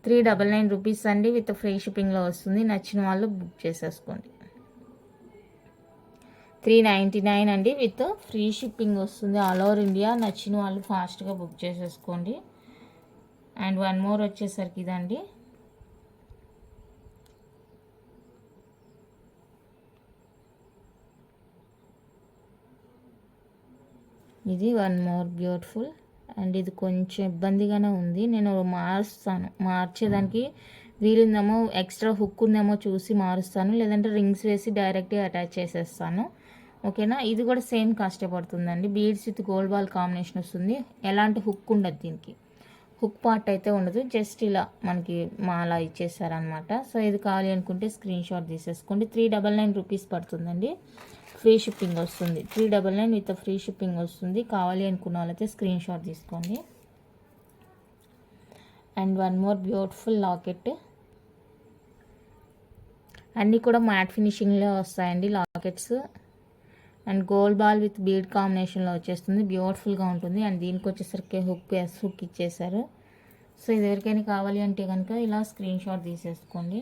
399 రూపీస్ అండి విత్ ఫ్రీ షిప్పింగ్లో వస్తుంది. నచ్చిన వాళ్ళు బుక్ చేసేసుకోండి. 399 అండి విత్ ఫ్రీ షిప్పింగ్ వస్తుంది ఆల్ ఓవర్ ఇండియా. నచ్చిన వాళ్ళు ఫాస్ట్గా బుక్ చేసేసుకోండి. అండ్ వన్ మోర్ వచ్చేసరికి ఇదండి, ఇది వన్ మోర్ బ్యూటిఫుల్. అండ్ ఇది కొంచెం ఇబ్బందిగానే ఉంది, నేను మార్చేదానికి వీలుందేమో, ఎక్స్ట్రా హుక్ ఉందేమో చూసి మారుస్తాను, లేదంటే రింగ్స్ వేసి డైరెక్ట్గా అటాచ్ చేసేస్తాను. ఓకేనా. ఇది కూడా సేమ్ కాస్టే పడుతుందండి. Beads with gold ball combination వస్తుంది. ఎలాంటి హుక్ ఉండదు దీనికి, హుక్ పార్ట్ అయితే ఉండదు, జస్ట్ ఇలా మనకి మాలా ఇచ్చేసారనమాట. సో ఇది కావాలి అనుకుంటే స్క్రీన్ షాట్ తీసేసుకోండి. 399 రూపీస్ పడుతుందండి. ఫ్రీ షిప్పింగ్ వస్తుంది. 399 విత్ ఫ్రీ షిప్పింగ్ వస్తుంది. కావాలి అనుకున్న వాళ్ళైతే స్క్రీన్ షాట్ తీసుకోండి. And one more beautiful locket. అన్నీ కూడా మ్యాట్ ఫినిషింగ్లో వస్తాయండి lockets. And gold ball with bead కాంబినేషన్లో వచ్చేస్తుంది, బ్యూటిఫుల్గా ఉంటుంది. అండ్ దీనికి వచ్చేసరికి హుక్ ఇచ్చేసారు. సో ఇది ఎవరికైనా కావాలి అంటే కనుక ఇలా స్క్రీన్ షాట్ తీసేసుకోండి.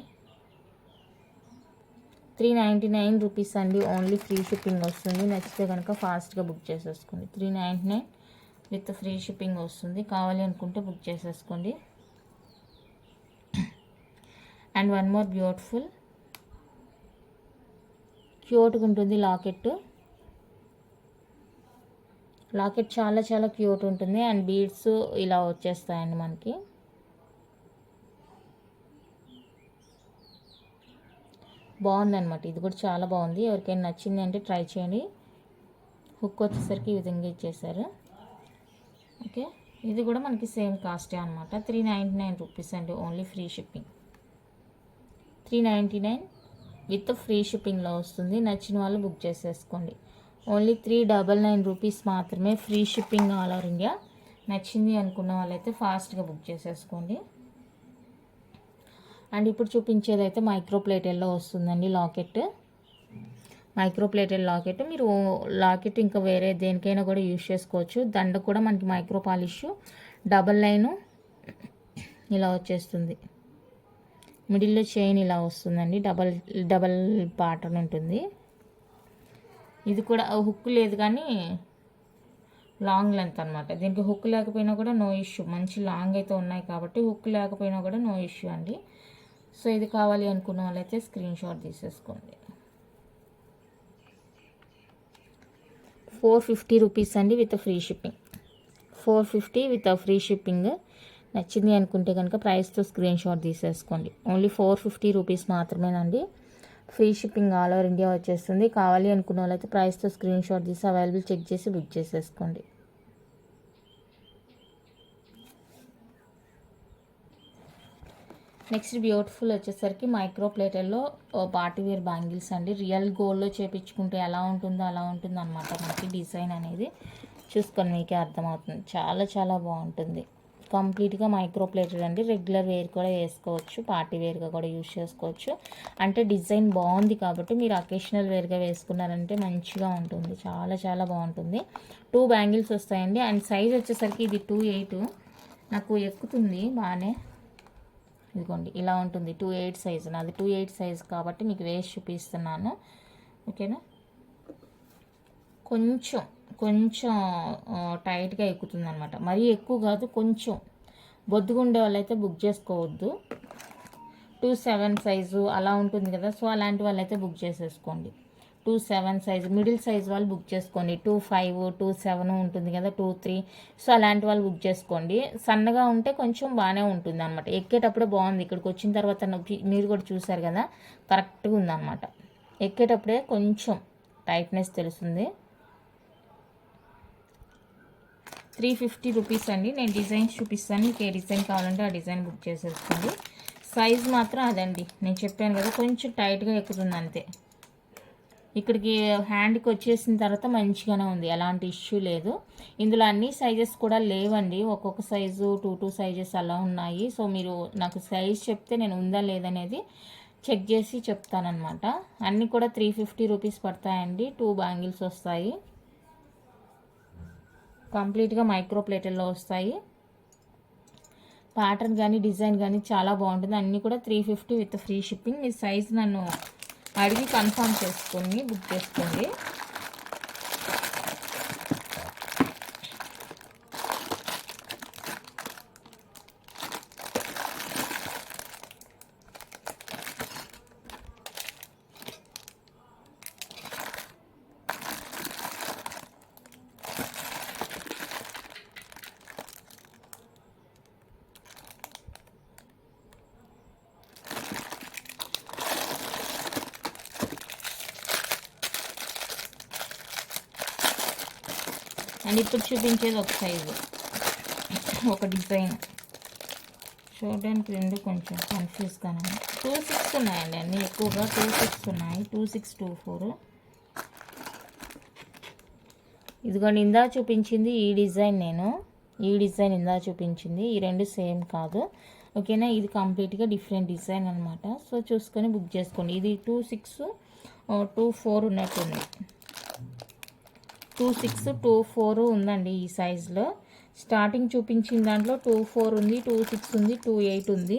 399 రూపీస్ అండి. ఓన్లీ ఫ్రీ షిప్పింగ్ వస్తుంది. నచ్చితే కనుక ఫాస్ట్గా బుక్ చేసేసుకోండి. 399 విత్ ఫ్రీ షిప్పింగ్ వస్తుంది. కావాలి అనుకుంటే బుక్ చేసేసుకోండి. అండ్ వన్ మోర్ బ్యూటిఫుల్ క్యూట్గా ఉంటుంది లాకెట్. లాకెట్ చాలా చాలా క్యూట్ ఉంటుంది. అండ్ బీడ్స్ ఇలా వచ్చేస్తాయండి మనకి. బాగుందన్నమాట, ఇది కూడా చాలా బాగుంది. ఎవరికైనా నచ్చింది అంటే ట్రై చేయండి. హుక్ వచ్చేసరికి ఈ విధంగా ఇచ్చేసారు. ఓకే, ఇది కూడా మనకి సేమ్ కాస్టే అనమాట. 399 రూపీస్ అండి. Only free shipping. 399 with free షిప్పింగ్లో వస్తుంది. నచ్చిన వాళ్ళు బుక్ చేసేసుకోండి. ఓన్లీ 399 రూపీస్ మాత్రమే. Free shipping all over India. నచ్చింది అనుకున్న వాళ్ళైతే ఫాస్ట్గా బుక్ చేసేసుకోండి. అండ్ ఇప్పుడు చూపించేదైతే మైక్రో ప్లేటెల్లో వస్తుందండి లాకెట్. Micro plated locket. మీరు లాకెట్ ఇంకా వేరే దేనికైనా కూడా యూజ్ చేసుకోవచ్చు. దండ కూడా మనకి మైక్రో పాలిష్, డబల్ లైను ఇలా వచ్చేస్తుంది. మిడిల్లో చైన్ ఇలా వస్తుందండి, డబల్ ప్యాటర్న్ ఉంటుంది. ఇది కూడా హుక్ లేదు కానీ లాంగ్ లెంత్ అనమాట. దీనికి హుక్ లేకపోయినా కూడా నో ఇష్యూ. మంచి లాంగ్ అయితే ఉన్నాయి కాబట్టి హుక్ లేకపోయినా కూడా నో ఇష్యూ అండి. సో ఇది కావాలి అనుకున్న వాళ్ళైతే స్క్రీన్ షాట్ తీసేసుకోండి. 450 రూపీస్ అండి with free shipping. 450 with free shipping. నచ్చింది అనుకుంటే కనుక ప్రైస్తో స్క్రీన్ షాట్ తీసేసుకోండి. ఓన్లీ 450 రూపీస్ మాత్రమేనండి. Free shipping all over India వచ్చేస్తుంది. కావాలి అనుకున్న వాళ్ళైతే ప్రైస్తో స్క్రీన్ షాట్ తీసి అవైలబుల్ చెక్ చేసి బుక్ చేసేసుకోండి. నెక్స్ట్ బ్యూటిఫుల్ వచ్చేసరికి మైక్రో ప్లేటర్లో పార్టీ వేర్ బ్యాంగిల్స్ అండి. రియల్ గోల్డ్లో చేపించుకుంటే ఎలా ఉంటుందో అలా ఉంటుంది అనమాట. మనకి డిజైన్ అనేది చూసుకొని మీకే అర్థమవుతుంది. చాలా చాలా బాగుంటుంది. కంప్లీట్గా మైక్రో ప్లేటెడ్ అండి. రెగ్యులర్ వేర్ కూడా వేసుకోవచ్చు, పార్టీ వేర్గా కూడా యూజ్ చేసుకోవచ్చు. అంటే డిజైన్ బాగుంది కాబట్టి మీరు అకేషనల్ వేర్గా వేసుకున్నారంటే మంచిగా ఉంటుంది. చాలా చాలా బాగుంటుంది. 2 బ్యాంగిల్స్ వస్తాయండి. అండ్ సైజ్ వచ్చేసరికి ఇది 28 నాకు ఎక్కుతుంది బాగానే. ఇదిగోండి ఇలా ఉంటుంది. 28 సైజు, నాది 28 సైజు కాబట్టి మీకు వేసి చూపిస్తున్నాను. ఓకేనా. కొంచెం టైట్గా ఎక్కుతుంది అనమాట. మరీ ఎక్కువ కాదు, కొంచెం. బొద్దుగా ఉండే వాళ్ళైతే బుక్ చేసుకోవద్దు. 27 సైజు అలా ఉంటుంది కదా, సో అలాంటి వాళ్ళైతే బుక్ చేసేసుకోండి. 27 సైజు మిడిల్ సైజు వాళ్ళు బుక్ చేసుకోండి. 25, 27 ఉంటుంది కదా, 23, సో అలాంటి వాళ్ళు బుక్ చేసుకోండి. సన్నగా ఉంటే కొంచెం బాగానే ఉంటుంది అనమాట. ఎక్కేటప్పుడే బాగుంది. ఇక్కడికి వచ్చిన తర్వాత మీరు కూడా చూసారు కదా, కరెక్ట్గా ఉందన్నమాట. ఎక్కేటప్పుడే కొంచెం టైట్నెస్ తెలుస్తుంది. 350 రూపీస్ అండి. నేను డిజైన్స్ చూపిస్తాను, మీకు ఏ డిజైన్ కావాలంటే ఆ డిజైన్ బుక్ చేసేసుకోండి. సైజ్ మాత్రం అదండి, నేను చెప్పాను కదా, కొంచెం టైట్గా ఎక్కుతుంది అంతే. ఇక్కడికి హ్యాండ్కి వచ్చేసిన తర్వాత మంచిగానే ఉంది, ఎలాంటి ఇష్యూ లేదు. ఇందులో అన్ని సైజెస్ కూడా లేవండి, ఒక్కొక్క సైజు 2 సైజెస్ అలా ఉన్నాయి. సో మీరు నాకు సైజ్ చెప్తే నేను ఉందా లేదనేది చెక్ చేసి చెప్తానమాట. అన్నీ కూడా 350 రూపీస్ పడతాయండి. 2 బ్యాంగిల్స్ వస్తాయి, కంప్లీట్గా మైక్రో ప్లేటెల్లో వస్తాయి. ప్యాటర్న్ కానీ డిజైన్ కానీ చాలా బాగుంటుంది. అన్నీ కూడా 350 with free shipping. Me size నన్ను అడిగి కన్ఫర్మ్ చేసుకొని బుక్ చేసుకోండి. అండ్ ఇప్పుడు చూపించేది ఒక సైజు, ఒక డిజైన్. చూడడానికి రెండు కొంచెం కన్ఫ్యూజ్గానే ఉన్నాయి. 2-6 ఉన్నాయండి, అన్నీ ఎక్కువగా 2-6 ఉన్నాయి. 2-6-2-4. ఇదిగోండి ఇందా చూపించింది ఈ డిజైన్, ఈ డిజైన్ ఇందా చూపించింది. ఈ రెండు సేమ్ కాదు, ఓకేనా. ఇది కంప్లీట్గా డిఫరెంట్ డిజైన్ అనమాట. సో చూసుకొని బుక్ చేసుకోండి. ఇది 2-6-2-4 ఉన్నట్టుంది. 2-6-2-4 ఉందండి ఈ సైజులో. స్టార్టింగ్ చూపించిన దాంట్లో 2-4 ఉంది, 2-6 ఉంది, 2-8 ఉంది.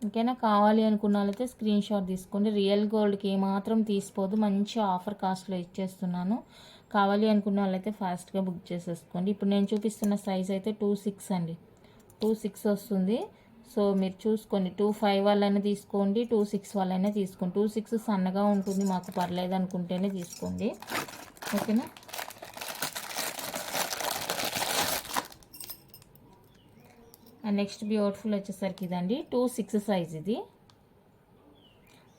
ఓకేనా. కావాలి అనుకున్న వాళ్ళైతే స్క్రీన్ షాట్ తీసుకోండి. రియల్ గోల్డ్కి ఏమాత్రం తీసిపోదు, మంచి ఆఫర్ కాస్ట్లో ఇచ్చేస్తున్నాను. కావాలి అనుకున్న వాళ్ళైతే ఫాస్ట్గా బుక్ చేసేసుకోండి. ఇప్పుడు నేను చూపిస్తున్న సైజ్ అయితే 2-6 అండి, 2-6 వస్తుంది. సో మీరు చూసుకోండి, 2-5 వాళ్ళైనా తీసుకోండి, 2-6 వాళ్ళైనా తీసుకోండి. 2-6 సన్నగా ఉంటుంది, మాకు పర్లేదు అనుకుంటేనే తీసుకోండి, ఓకేనా. అండ్ నెక్స్ట్ బ్యూటిఫుల్ వచ్చేసరికి ఇదండి 2-6 సైజ్. ఇది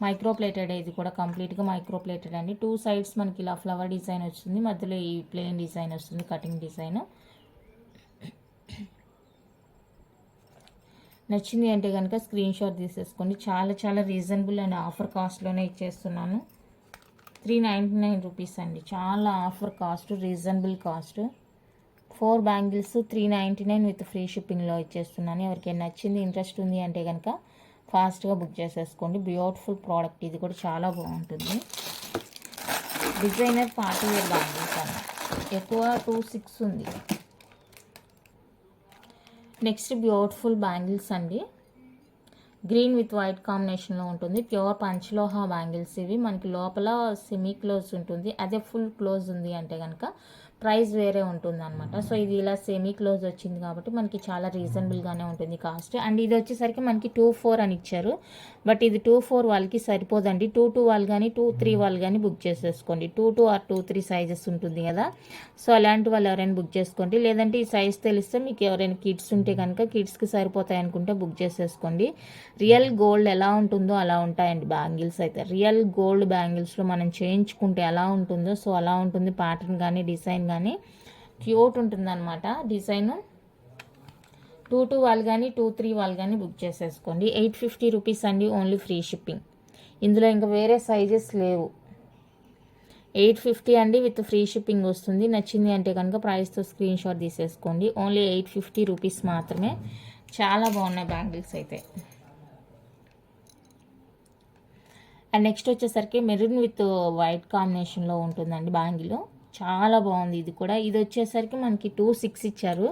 మైక్రో ప్లేటెడ్, ఇది కూడా కంప్లీట్గా మైక్రో ప్లేటెడ్ అండి. 2 సైడ్స్ మనకి ఇలా ఫ్లవర్ డిజైన్ వస్తుంది, మధ్యలో ఈ ప్లెయిన్ డిజైన్ వస్తుంది, కటింగ్ డిజైన్. నచ్చింది అంటే కనుక స్క్రీన్ షాట్ తీసేసుకోండి. చాలా చాలా రీజనబుల్ అండ్ ఆఫర్ కాస్ట్లోనే ఇచ్చేస్తున్నాను. 399 రూపీస్ అండి, చాలా offer cost, reasonable cost. 4 bangles 399 with free షిప్పింగ్లో ఇచ్చేస్తున్నాను. ఎవరికైనా నచ్చింది, ఇంట్రెస్ట్ ఉంది అంటే కనుక ఫాస్ట్గా బుక్ చేసేసుకోండి. బ్యూటిఫుల్ ప్రోడక్ట్, ఇది కూడా చాలా బాగుంటుంది. డిజైనర్ పార్టీ వేర్ బ్యాంగిల్స్ అన్న, ఎక్కువ 2-6 ఉంది. నెక్స్ట్ బ్యూటిఫుల్ బ్యాంగిల్స్ అండి, గ్రీన్ విత్ వైట్ కాంబినేషన్లో ఉంటుంది. ప్యూర్ పంచలోహ బ్యాంగిల్స్ ఇవి. మనకి లోపల సెమీ క్లోజ్ ఉంటుంది, అదే ఫుల్ క్లోజ్ ఉంది అంటే కనుక ప్రైస్ వేరే ఉంటుంది అనమాట. సో ఇది ఇలా సెమీ క్లోజ్ వచ్చింది కాబట్టి మనకి చాలా రీజనబుల్గానే ఉంటుంది కాస్ట్. అండ్ ఇది వచ్చేసరికి మనకి 2-4 అని ఇచ్చారు, బట్ ఇది 2-4 వాళ్ళకి సరిపోదండి. 2-2 వాళ్ళు కానీ 2-3 వాళ్ళు కానీ బుక్ చేసేసుకోండి. 2-2 ఆర్ 2-3 సైజెస్ ఉంటుంది కదా, సో అలాంటి వాళ్ళు ఎవరైనా బుక్ చేసుకోండి. లేదంటే ఈ సైజ్ తెలిస్తే మీకు ఎవరైనా కిడ్స్ ఉంటే కనుక కిడ్స్కి సరిపోతాయి అనుకుంటే బుక్ చేసేసుకోండి. రియల్ గోల్డ్ ఎలా ఉంటుందో అలా ఉంటాయండి బ్యాంగిల్స్ అయితే. రియల్ గోల్డ్ బ్యాంగిల్స్లో మనం చేయించుకుంటే ఎలా ఉంటుందో సో అలా ఉంటుంది. ప్యాటర్న్ కానీ డిజైన్ కానీ క్యూట్ ఉంటుంది అనమాట డిజైన్. 2-2 వాళ్ళు కానీ 2-3 వాళ్ళు కానీ బుక్ చేసేసుకోండి. 850 రూపీస్ అండి, ఓన్లీ ఫ్రీ షిప్పింగ్. ఇందులో ఇంకా వేరే సైజెస్ లేవు. 850 అండి, విత్ ఫ్రీ షిప్పింగ్ వస్తుంది. నచ్చింది అంటే కనుక ప్రైస్తో స్క్రీన్ షాట్ తీసేసుకోండి. ఓన్లీ 850 రూపీస్ మాత్రమే. చాలా బాగున్నాయి బ్యాంగిల్స్ అయితే. అండ్ నెక్స్ట్ వచ్చేసరికి మెరూన్ విత్ వైట్ కాంబినేషన్లో ఉంటుందండి బ్యాంగిల్, చాలా బాగుంది ఇది కూడా. ఇది వచ్చేసరికి మనకి 2-6 ఇచ్చారు,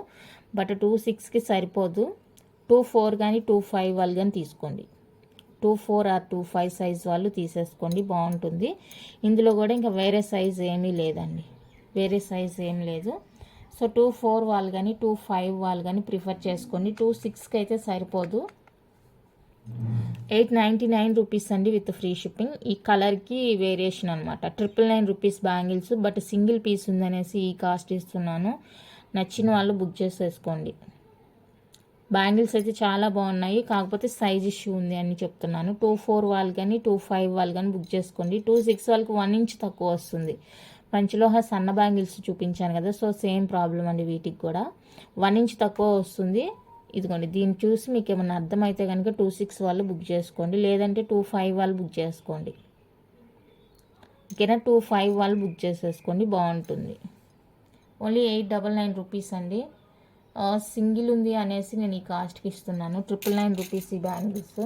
బట్ 2-6కి సరిపోదు. 2-4 కానీ 2-5 వాళ్ళు కానీ తీసుకోండి. 2-4 ఆర్ 2-5 సైజ్ వాళ్ళు తీసేసుకోండి, బాగుంటుంది. ఇందులో కూడా ఇంకా వేరే సైజ్ ఏమీ లేదండి, వేరే సైజ్ ఏం లేదు. సో 2-4 వాళ్ళు కానీ 2-5 వాళ్ళు కానీ ప్రిఫర్ చేసుకోండి. 2-6కి అయితే సరిపోదు. 899 రూపీస్ అండి, విత్ ఫ్రీ షిప్పింగ్. ఈ కలర్కి వేరియేషన్ అనమాట. 999 rupees bangles, but single piece ఉందనేసి ఈ కాస్ట్ ఇస్తున్నాను. నచ్చిన వాళ్ళు బుక్ చేసేసుకోండి. బ్యాంగిల్స్ అయితే చాలా బాగున్నాయి, కాకపోతే సైజ్ ఇష్యూ ఉంది అని చెప్తున్నాను. 2-4 వాళ్ళు కానీ 2-5 వాళ్ళు కానీ బుక్ చేసుకోండి. 2-6 వాళ్ళకి 1 ఇంచ్ తక్కువ వస్తుంది. పంచలోహ సన్న బ్యాంగిల్స్ చూపించాను కదా, సో సేమ్ ప్రాబ్లం అండి వీటికి కూడా. 1 ఇంచ్ తక్కువ వస్తుంది. ఇదిగోండి, దీన్ని చూసి మీకు ఏమైనా అర్థమైతే కనుక 2-6 వాళ్ళు బుక్ చేసుకోండి, లేదంటే 2-5 వాళ్ళు బుక్ చేసుకోండి, ఓకేనా. 2-5 వాళ్ళు బుక్ చేసేసుకోండి, బాగుంటుంది. ఓన్లీ 899 రూపీస్ అండి. సింగిల్ ఉంది అనేసి నేను ఈ కాస్ట్కి ఇస్తున్నాను. 999 రూపీస్ ఈ bangles.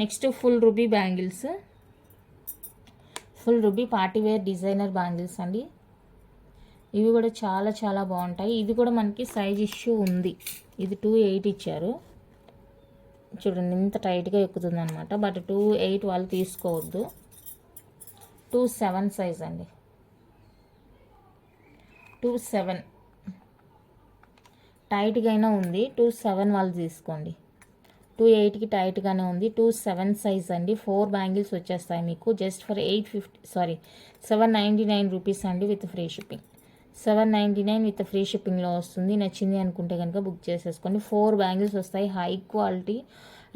Next full ruby bangles, full ruby partywear designer bangles అండి. ఇవి కూడా చాలా చాలా బాగుంటాయి. ఇది కూడా మనకి సైజ్ ఇష్యూ ఉంది. ఇది 2-8 ఇచ్చారు, చూడండి ఇంత టైట్గా ఎక్కుతుంది అనమాట. బట్ 2-8 వాళ్ళు తీసుకోవద్దు. 2-7 సైజ్ అండి, 2-7 టైట్గా అయినా ఉంది. 2-7 వాళ్ళు తీసుకోండి. 2-8కి టైట్గానే ఉంది. 2-7 సైజ్ అండి. 4 బ్యాంగిల్స్ వచ్చేస్తాయి మీకు జస్ట్ ఫర్ 799 రూపీస్ అండి, with free shipping. 799 with free షిప్పింగ్లో వస్తుంది. నచ్చింది అనుకుంటే కనుక బుక్ చేసేసుకోండి. 4 బ్యాంగిల్స్ వస్తాయి. హై క్వాలిటీ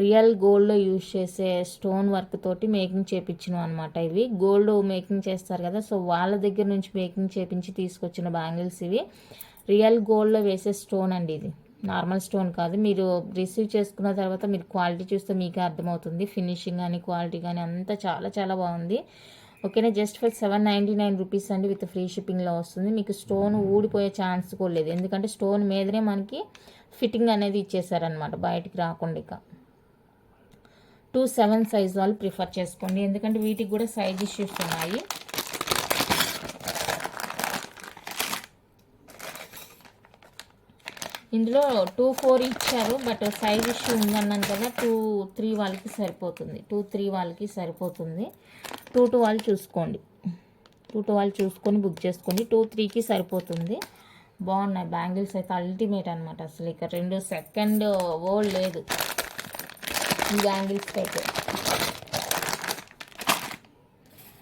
రియల్ గోల్డ్లో యూజ్ చేసే స్టోన్ వర్క్ తోటి మేకింగ్ చేయించినాం అనమాట. ఇవి గోల్డ్ మేకింగ్ చేస్తారు కదా, సో వాళ్ళ దగ్గర నుంచి మేకింగ్ చేయించి తీసుకొచ్చిన బ్యాంగిల్స్ ఇవి. రియల్ గోల్డ్లో వేసే స్టోన్ అండి, ఇది నార్మల్ స్టోన్ కాదు. మీరు రిసీవ్ చేసుకున్న తర్వాత మీరు క్వాలిటీ చూస్తే మీకే అర్థమవుతుంది. ఫినిషింగ్ కానీ క్వాలిటీ కానీ అంతా చాలా చాలా బాగుంది. ఓకేనా, జస్ట్ ఫర్ 799 రూపీస్ అండి విత్ ఫ్రీ షిప్పింగ్లో వస్తుంది. మీకు స్టోన్ ఊడిపోయే ఛాన్స్ కూడా లేదు, ఎందుకంటే స్టోన్ మీదనే మనకి ఫిట్టింగ్ అనేది ఇచ్చేసారనమాట, బయటికి రాకుండా. ఇక 2-7 సైజ్ వాళ్ళు ప్రిఫర్ చేసుకోండి, ఎందుకంటే వీటికి కూడా సైజ్ ఇష్యూస్ ఉన్నాయి. ఇందులో 2-4 ఇచ్చారు, బట్ సైజ్ ఇష్యూ ఉందన్నాను కదా, 2-3 వాళ్ళకి సరిపోతుంది. 2-3 వాళ్ళకి సరిపోతుంది. 2-2 వాళ్ళు చూసుకోండి. 2-2 వాళ్ళు చూసుకొని బుక్ చేసుకోండి. 2-3కి సరిపోతుంది. బాగున్నాయి బ్యాంగిల్స్ అయితే, అల్టిమేట్ అనమాట. అసలు ఇక రెండు సెకండ్ వర్డ్ లేదు ఈ బ్యాంగిల్స్కి అయితే.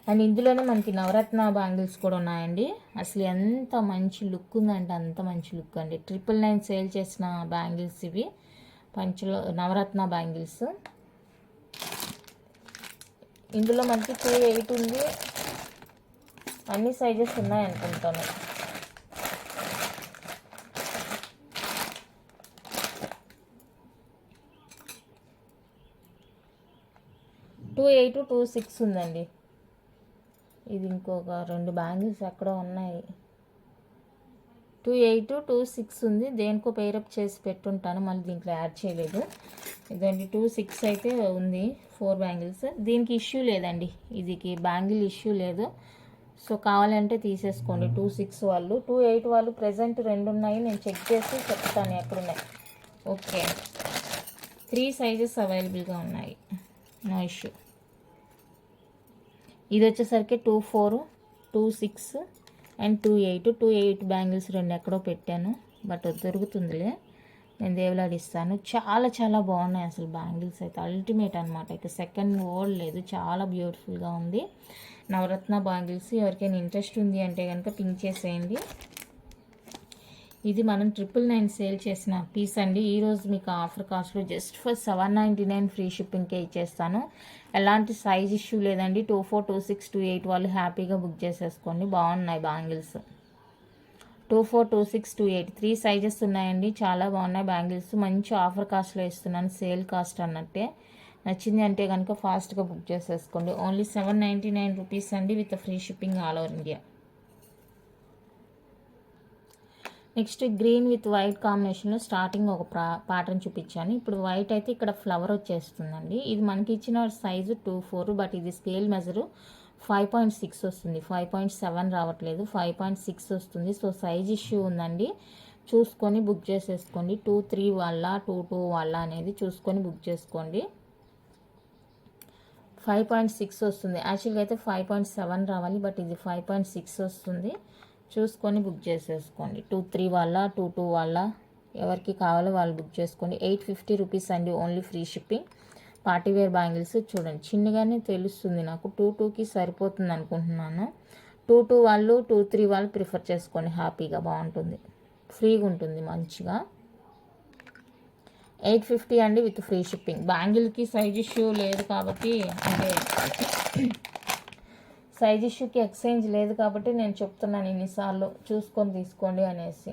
అండ్ ఇందులోనే మనకి నవరత్న బ్యాంగిల్స్ కూడా ఉన్నాయండి. అసలు ఎంత మంచి లుక్ ఉందంటే అంత మంచి లుక్ అండి. 999 సేల్ చేసిన బ్యాంగిల్స్ ఇవి, పంచులో నవరత్న బ్యాంగిల్స్. ఇందులో మనకి 2-8 ఉంది, అన్ని సైజెస్ ఉన్నాయి అనుకుంటాను. టూ 2-6 ఉందండి. ఇది ఇంకొక 2 బ్యాంగిల్స్ ఎక్కడో ఉన్నాయి. 2-6 ఉంది. దేనికో పేరప్ చేసి పెట్టుంటాను, మళ్ళీ దీంట్లో యాడ్ చేయలేదు. ఇదండి 2-6 అయితే ఉంది. 4 బ్యాంగిల్స్. దీనికి ఇష్యూ లేదండి, ఇదికి బ్యాంగిల్ ఇష్యూ లేదు. సో కావాలంటే తీసేసుకోండి. 2-6 వాళ్ళు. 2-8 వాళ్ళు ప్రజెంట్ 2 ఉన్నాయి, నేను చెక్ చేసి చెప్తాను ఎక్కడున్నాయి. ఓకే, 3 సైజెస్ అవైలబుల్గా ఉన్నాయి, నో ఇష్యూ. ఇది వచ్చేసరికి 2-4, 2-6 అండ్ 2-8. 2-8 బ్యాంగిల్స్ 2 ఎక్కడో పెట్టాను, బట్ దొరుకుతుందిలే, నేను దేవులాడిస్తాను. చాలా చాలా బాగున్నాయి అసలు బ్యాంగిల్స్ అయితే, అల్టిమేట్ అనమాట. ఇక సెకండ్ వర్డ్ లేదు, చాలా బ్యూటిఫుల్గా ఉంది నవరత్న బ్యాంగిల్స్. ఎవరికైనా ఇంట్రెస్ట్ ఉంది అంటే కనుక పింక్ చేసేయండి. ఇది మనం 999 సేల్ చేసిన పీస్ అండి. ఈరోజు మీకు ఆఫర్ కాస్ట్లో జస్ట్ ఫర్ 799 ఫ్రీ షిప్పింగ్కే ఇచ్చేస్తాను. ఎలాంటి సైజ్ ఇష్యూ లేదండి. 2-4, 2-6, 2-8 వాళ్ళు హ్యాపీగా బుక్ చేసేసుకోండి. బాగున్నాయి బ్యాంగిల్స్. 2-4, 2-6, 2-8 3 సైజెస్ ఉన్నాయండి. చాలా బాగున్నాయి బ్యాంగిల్స్. మంచి ఆఫర్ కాస్ట్లో ఇస్తున్నాను, సేల్ కాస్ట్ అన్నట్టే. నచ్చింది అంటే కనుక ఫాస్ట్గా బుక్ చేసేసుకోండి. ఓన్లీ 799 రూపీస్ అండి with free shipping all over India. Next green with white కాంబినేషన్లో స్టార్టింగ్ ఒక ప్యాటర్న్ చూపించాను. ఇప్పుడు వైట్ అయితే ఇక్కడ ఫ్లవర్ వచ్చేస్తుందండి. ఇది మనకి ఇచ్చిన సైజు 2-4, బట్ ఇది స్కేల్ మెజరు 5.6 వస్తుంది. 5.7 రావట్లేదు, 5.6 వస్తుంది. సో సైజ్ ఇష్యూ ఉందండి, చూసుకొని బుక్ చేసేసుకోండి. 2-3 వాళ్ళ 2-2 వాళ్ళ అనేది చూసుకొని బుక్ చేసుకోండి. 5.6 వస్తుంది. యాక్చువల్గా అయితే 5.7 రావాలి, బట్ ఇది 5.6 వస్తుంది. చూసుకొని బుక్ చేసేసుకోండి. 2-3 వాళ్ళ 2-2 వాళ్ళ ఎవరికి కావాలో వాళ్ళు బుక్ చేసుకోండి. 850 రూపీస్ అండి only free shipping. Partywear bangles చూడండి, చిన్నగానే తెలుస్తుంది నాకు. 2-2కి సరిపోతుంది అనుకుంటున్నాను. 2-2 వాళ్ళు 2-3 వాళ్ళు ప్రిఫర్ చేసుకోండి, హ్యాపీగా బాగుంటుంది, ఫ్రీగా ఉంటుంది మంచిగా. 850 అండి విత్ ఫ్రీ షిప్పింగ్. బ్యాంగిల్కి సైజ్ ఇష్యూ లేదు కాబట్టి, అంటే సైజ్ ఇష్యూకి ఎక్స్చేంజ్ లేదు కాబట్టి నేను చెప్తున్నాను ఇన్నిసార్లు, చూసుకొని తీసుకోండి అనేసి.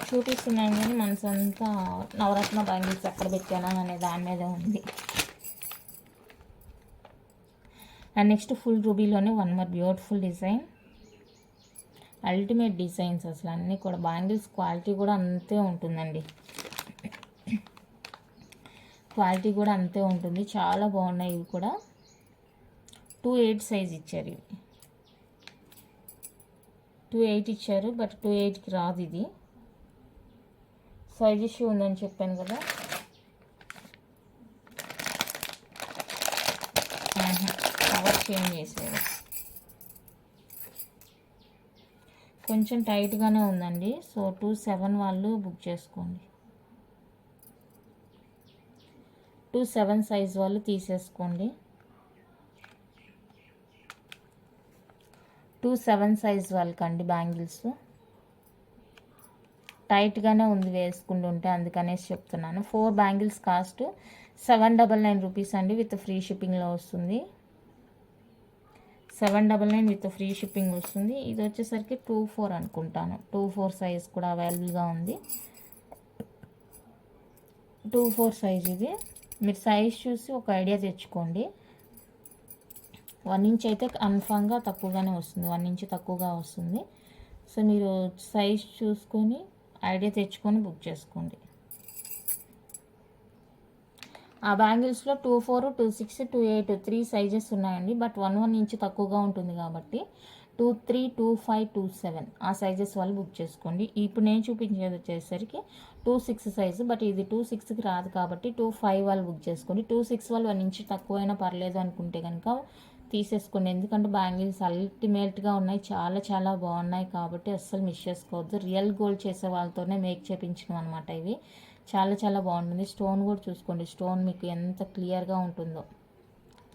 చూపిస్తున్నాను కానీ మనసు అంతా నవరత్న బ్యాంగిల్స్ ఎక్కడ పెట్టానా అనే దాని మీద ఉంది. అండ్ నెక్స్ట్ ఫుల్ రూబీలోనే 1 more beautiful design, ultimate designs అసలు అన్నీ కూడా. బ్యాంగిల్స్ క్వాలిటీ కూడా అంతే ఉంటుందండి, క్వాలిటీ కూడా అంతే ఉంటుంది. చాలా బాగున్నాయి ఇవి కూడా. 2-8 సైజ్ ఇచ్చారు, ఇవి 2-8 ఇచ్చారు, బట్ 2-8కి రాదు. ఇది సైజ్ ఇష్యూ ఉందని చెప్పాను కదా. కవర్ చేంజ్ చేసేది కొంచెం టైట్గానే ఉందండి. సో 2-7 వాళ్ళు బుక్ చేసుకోండి. 2-7 సైజ్ వాళ్ళు తీసేసుకోండి. 2-7 సైజ్ వాళ్ళకండి బ్యాంగిల్స్. టైట్గానే ఉంది వేసుకుంటుంటే, అందుకనేసి చెప్తున్నాను. 4 బ్యాంగిల్స్ కాస్ట్ 799 రూపీస్ అండి, విత్ ఫ్రీ షిప్పింగ్లో వస్తుంది. 799 విత్ ఫ్రీ షిప్పింగ్ వస్తుంది. ఇది వచ్చేసరికి 2-4 అనుకుంటాను. 2-4 సైజ్ కూడా అవైలబుల్గా ఉంది. 2-4 సైజ్ ఇది. మీరు సైజ్ చూసి ఒక ఐడియా తెచ్చుకోండి. 1 ఇంచ్ అయితే కన్ఫామ్గా తక్కువగానే వస్తుంది, 1 ఇంచ్ తక్కువగా వస్తుంది. సో మీరు సైజ్ చూసుకొని ఐడియా తెచ్చుకొని బుక్ చేసుకోండి. ఆ బ్యాంగిల్స్లో 2-4, 2-6, 2-8 3 సైజెస్ ఉన్నాయండి. బట్ 1 ఇంచ్ తక్కువగా ఉంటుంది కాబట్టి 2-3, 2-5, 2-7 ఆ సైజెస్ వాళ్ళు బుక్ చేసుకోండి. ఇప్పుడు నేను చూపించేది వచ్చేసరికి 2-6 సైజు, బట్ ఇది 2-6కి రాదు కాబట్టి 2-5 వాళ్ళు బుక్ చేసుకోండి. 2-6 వాళ్ళు 1 ఇంచ్ తక్కువైనా పర్లేదు అనుకుంటే కనుక తీసేసుకోండి. ఎందుకంటే బ్యాంగిల్స్ అల్టిమేట్గా ఉన్నాయి, చాలా చాలా బాగున్నాయి కాబట్టి అస్సలు మిస్ చేసుకోవద్దు. రియల్ గోల్డ్ చేసే వాళ్ళతోనే మేక్ చేయించడం అనమాట. ఇవి చాలా చాలా బాగుంటుంది. స్టోన్ కూడా చూసుకోండి, స్టోన్ మీకు ఎంత క్లియర్గా ఉంటుందో.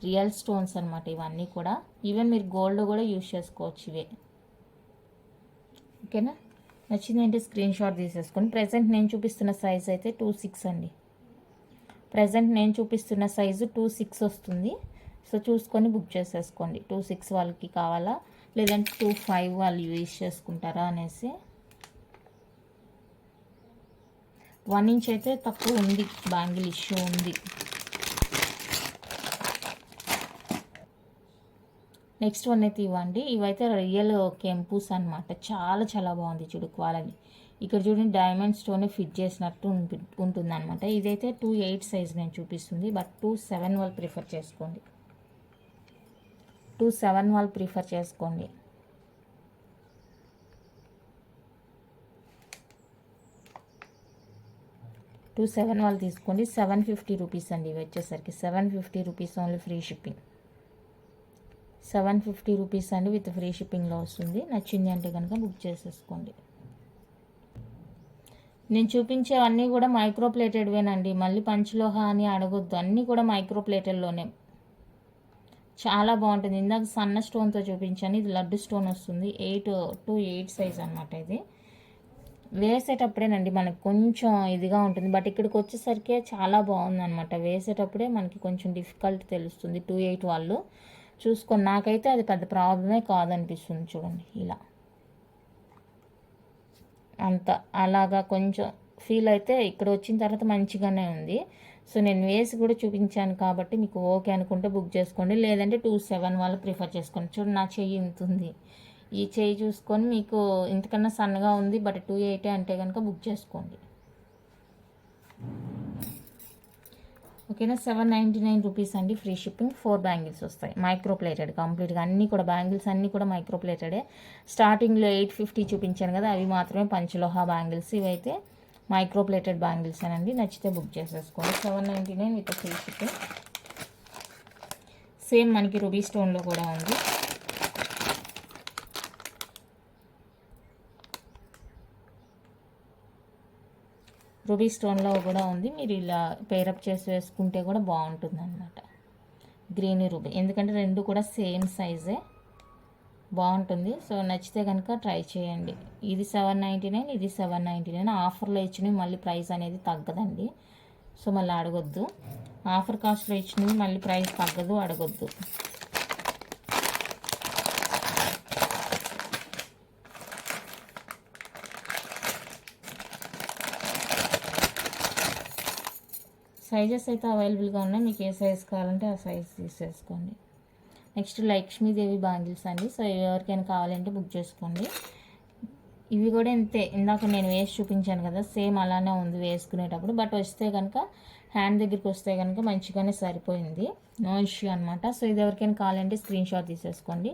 రియల్ స్టోన్స్ అనమాట ఇవన్నీ కూడా. ఈవెన్ మీరు గోల్డ్ కూడా యూజ్ చేసుకోవచ్చు ఇవే. ఓకేనా, నచ్చిందంటే స్క్రీన్ షాట్ తీసేసుకోండి. ప్రజెంట్ నేను చూపిస్తున్న సైజ్ అయితే 2-6 అండి. ప్రజెంట్ నేను చూపిస్తున్న సైజు 2-6 వస్తుంది. సో చూసుకొని బుక్ చేసేసుకోండి. 2-6 వాళ్ళకి కావాలా లేదంటే 2-5 వాళ్ళు యూజ్ చేసుకుంటారా అనేసి. 1 ఇంచ్ అయితే తక్కువ ఉంది, బ్యాంగిల్ ఇష్యూ ఉంది. నెక్స్ట్ వన్ అయితే ఇవ్వండి. ఇవైతే రియల్ కెంపూస్ అనమాట. చాలా చాలా బాగుంది చూడు క్వాలిటీ. ఇక్కడ చూడండి డైమండ్ స్టోన్ ఫిట్ చేసినట్టు ఉంటుంది అనమాట. ఇదైతే 2-8 సైజ్ నేను చూపిస్తుంది, బట్ 2-7 వాళ్ళు ప్రిఫర్ చేసుకోండి. 2-7 వాళ్ళు ప్రిఫర్ చేసుకోండి. వాళ్ళు తీసుకోండి. 750 రూపీస్ అండి ఇవి వచ్చేసరికి. 750 rupees only, free shipping. 750 rupees అండి, విత్ ఫ్రీ షిప్పింగ్లో వస్తుంది. నచ్చింది అంటే కనుక బుక్ చేసేసుకోండి. నేను చూపించేవన్నీ కూడా మైక్రో ప్లేటెడ్వేనండి. మళ్ళీ పంచలోహ అని అడగొద్దు, అన్నీ కూడా మైక్రో ప్లేటెడ్లోనే. చాలా బాగుంటుంది. ఇందాక సన్న స్టోన్తో చూపించాను, ఇది లడ్డు స్టోన్ వస్తుంది. 8-8 సైజ్ అనమాట. ఇది వేసేటప్పుడేనండి మనకి కొంచెం ఇదిగా ఉంటుంది, బట్ ఇక్కడికి వచ్చేసరికి చాలా బాగుంది అనమాట. వేసేటప్పుడే మనకి కొంచెం డిఫికల్ట్ తెలుస్తుంది. 2-8 వాళ్ళు చూసుకొని, నాకైతే అది పెద్ద ప్రాబ్లమే కాదనిపిస్తుంది. చూడండి ఇలా అంత అలాగా కొంచెం ఫీల్ అయితే ఇక్కడ వచ్చిన తర్వాత మంచిగానే ఉంది. సో నేను వేసి కూడా చూపించాను కాబట్టి మీకు ఓకే అనుకుంటే బుక్ చేసుకోండి, లేదంటే 2-7 వాళ్ళు ప్రిఫర్ చేసుకోండి. చూడండి నా చెయ్యి ఇంత ఉంది, ఈ చెయ్యి చూసుకొని మీకు ఇంతకన్నా సన్నగా ఉంది బట్ 2-8 అంటే కనుక బుక్ చేసుకోండి. ఓకేనా, 799 రూపీస్ అండి, ఫ్రీ షిప్పింగ్. 4 బ్యాంగిల్స్ వస్తాయి, మైక్రో ప్లేటెడ్ కంప్లీట్గా. అన్నీ కూడా బ్యాంగిల్స్ అన్నీ కూడా మైక్రో ప్లేటెడే. స్టార్టింగ్లో 850 చూపించాను కదా, అవి మాత్రమే పంచలోహ బ్యాంగిల్స్. ఇవైతే మైక్రో ప్లేటెడ్ బ్యాంగిల్స్ అనండి. నచ్చితే బుక్ చేసేసుకోండి. 799 విత్ ఫ్రీ షిప్పింగ్. సేమ్ మనకి రూబీ స్టోన్లో కూడా ఉంది. రూబీ స్టోన్లో కూడా ఉంది. మీరు ఇలా పేరప్ చేసి వేసుకుంటే కూడా బాగుంటుంది అనమాట. గ్రీన్ రూబీ, ఎందుకంటే రెండు కూడా సేమ్ సైజే, బాగుంటుంది. సో నచ్చితే కనుక ట్రై చేయండి. ఇది 799, ఇది 799. ఆఫర్లో ఇచ్చినవి మళ్ళీ ప్రైస్ అనేది తగ్గదండి. సో మళ్ళీ అడగొద్దు. ఆఫర్ కాస్ట్లో ఇచ్చినవి మళ్ళీ ప్రైస్ తగ్గదు, అడగొద్దు. సైజెస్ అయితే అవైలబుల్గా ఉన్నాయి, మీకు ఏ సైజ్ కావాలంటే ఆ సైజ్ తీసేసుకోండి. నెక్స్ట్ లక్ష్మీదేవి బ్యాంగిల్స్ అండి. సో ఎవరికైనా కావాలంటే బుక్ చేసుకోండి. ఇవి కూడా ఇంతే, ఇందాక నేను వేసి చూపించాను కదా, సేమ్ అలానే ఉంది వేసుకునేటప్పుడు. బట్ వస్తే కనుక హ్యాండ్ దగ్గరికి వస్తే కనుక మంచిగానే సరిపోయింది, నో ఇష్యూ అనమాట. సో ఇది ఎవరికైనా కావాలంటే స్క్రీన్ షాట్ తీసేసుకోండి.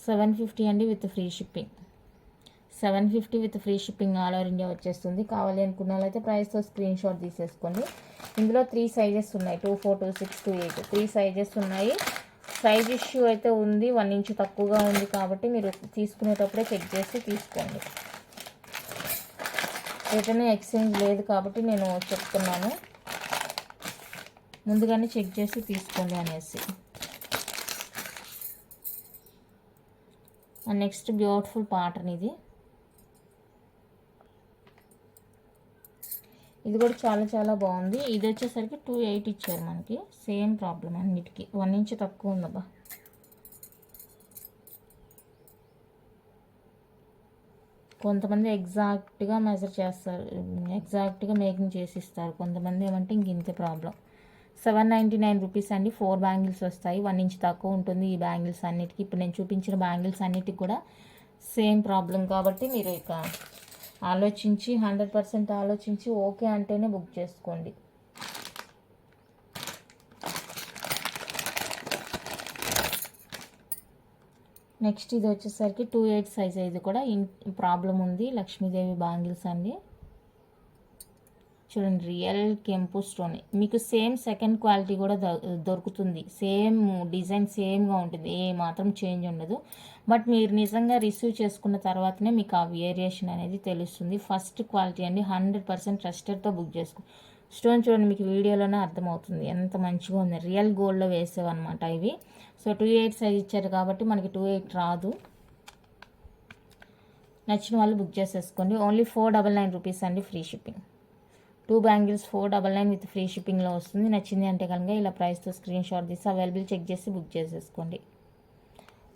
750 అండి, with free shipping. 750 with free shipping, all over India వచ్చేస్తుంది. కావాలి అనుకున్న వాళ్ళైతే ప్రైస్తో స్క్రీన్ షాట్ తీసేసుకోండి. ఇందులో 3 సైజెస్ ఉన్నాయి, 2-4, 2-6, 2-8 3 సైజెస్ ఉన్నాయి. సైజ్ ఇష్యూ అయితే ఉంది, 1 ఇంచ్ తక్కువగా ఉంది కాబట్టి మీరు తీసుకునేటప్పుడే చెక్ చేసి తీసుకోండి. రిటర్న్ ఎక్స్చేంజ్ లేదు కాబట్టి నేను చెప్తున్నాను, ముందుగానే చెక్ చేసి తీసుకోండి అనేసి. అండ్ నెక్స్ట్ బ్యూటిఫుల్ ప్యాటర్న్ ఇది. ఇది కూడా చాలా చాలా బాగుంది. ఇది వచ్చేసరికి 280 ఇచ్చారు మనకి. సేమ్ ప్రాబ్లం అన్నిటికీ 1 ఇంచ్ తక్కువ ఉందబ్బా. కొంతమంది ఎగ్జాక్ట్గా మెజర్ చేస్తారు, ఎగ్జాక్ట్గా మేకింగ్ చేసి ఇస్తారు. కొంతమంది ఏమంటే ఇంక ఇంతే ప్రాబ్లం. 799 రూపీస్ అండి. 4 బ్యాంగిల్స్ వస్తాయి. 1 ఇంచ్ తక్కువ ఉంటుంది ఈ బ్యాంగిల్స్ అన్నిటికీ. ఇప్పుడు నేను చూపించిన బ్యాంగిల్స్ అన్నిటికి కూడా సేమ్ ప్రాబ్లం కాబట్టి మీరు ఇక ఆలోచించి 100% ఆలోచించి ఓకే అంటేనే బుక్ చేసుకోండి. నెక్స్ట్ ఇది వచ్చేసరికి 28 సైజ్. ఇది కూడా ప్రాబ్లం ఉంది. లక్ష్మీదేవి బ్యాంగిల్స్ అండి. చూడండి, రియల్ కెంపు స్టోన్. మీకు సేమ్ సెకండ్ క్వాలిటీ కూడా దొరుకుతుంది. సేమ్ డిజైన్ సేమ్గా ఉంటుంది, ఏ మాత్రం చేంజ్ ఉండదు. బట్ మీరు నిజంగా రిసీవ్ చేసుకున్న తర్వాతనే మీకు ఆ వేరియేషన్ అనేది తెలుస్తుంది. ఫస్ట్ క్వాలిటీ అండి, 100% ట్రస్టెడ్తో బుక్ చేసుకో. స్టోన్ చూడండి, మీకు వీడియోలోనే అర్థమవుతుంది ఎంత మంచిగా ఉంది. రియల్ గోల్డ్లో వేసేవన్నమాట ఇవి. సో 28 సైజ్ ఇచ్చారు కాబట్టి మనకి 28 రాదు. నచ్చిన వాళ్ళు బుక్ చేసేసుకోండి. ఓన్లీ 499 రూపీస్ అండి, free shipping. 2 bangles 499 with free షిప్పింగ్లో వస్తుంది. నచ్చింది అంటే కనుక ఇలా ప్రైస్తో స్క్రీన్ షాట్ తీసి అవైలబుల్ చెక్ చేసి బుక్ చేసేసుకోండి.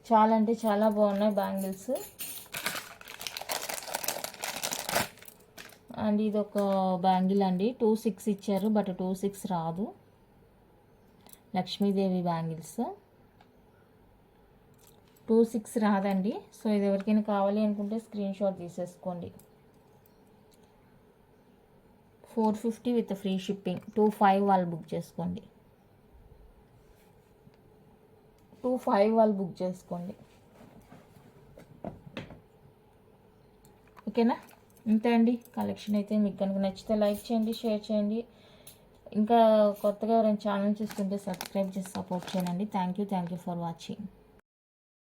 చాలా అంటే చాలా బాగున్నాయి బ్యాంగిల్స్. అండ్ ఇది ఒక బ్యాంగిల్ అండి, 26 ఇచ్చారు బట్ 26 రాదు. లక్ష్మీదేవి బ్యాంగిల్స్ 26 రాదండి. సో ఇది ఎవరికైనా కావాలి అనుకుంటే స్క్రీన్ షాట్ తీసేసుకోండి. 450 విత్ ఫ్రీ షిప్పింగ్. 25 వాళ్ళు బుక్ చేసుకోండి. 25 వాళ్ళు బుక్ చేసుకోండి. ఓకేనా? అంతే అండి కలెక్షన్ అయితే. మీకు కనుక నచ్చితే లైక్ చేయండి, షేర్ చేయండి. ఇంకా కొత్తగా ఎవరైనా ఛానల్ చూస్తుంటే సబ్స్క్రైబ్ చేసి సపోర్ట్ చేయండి. Thank you for watching.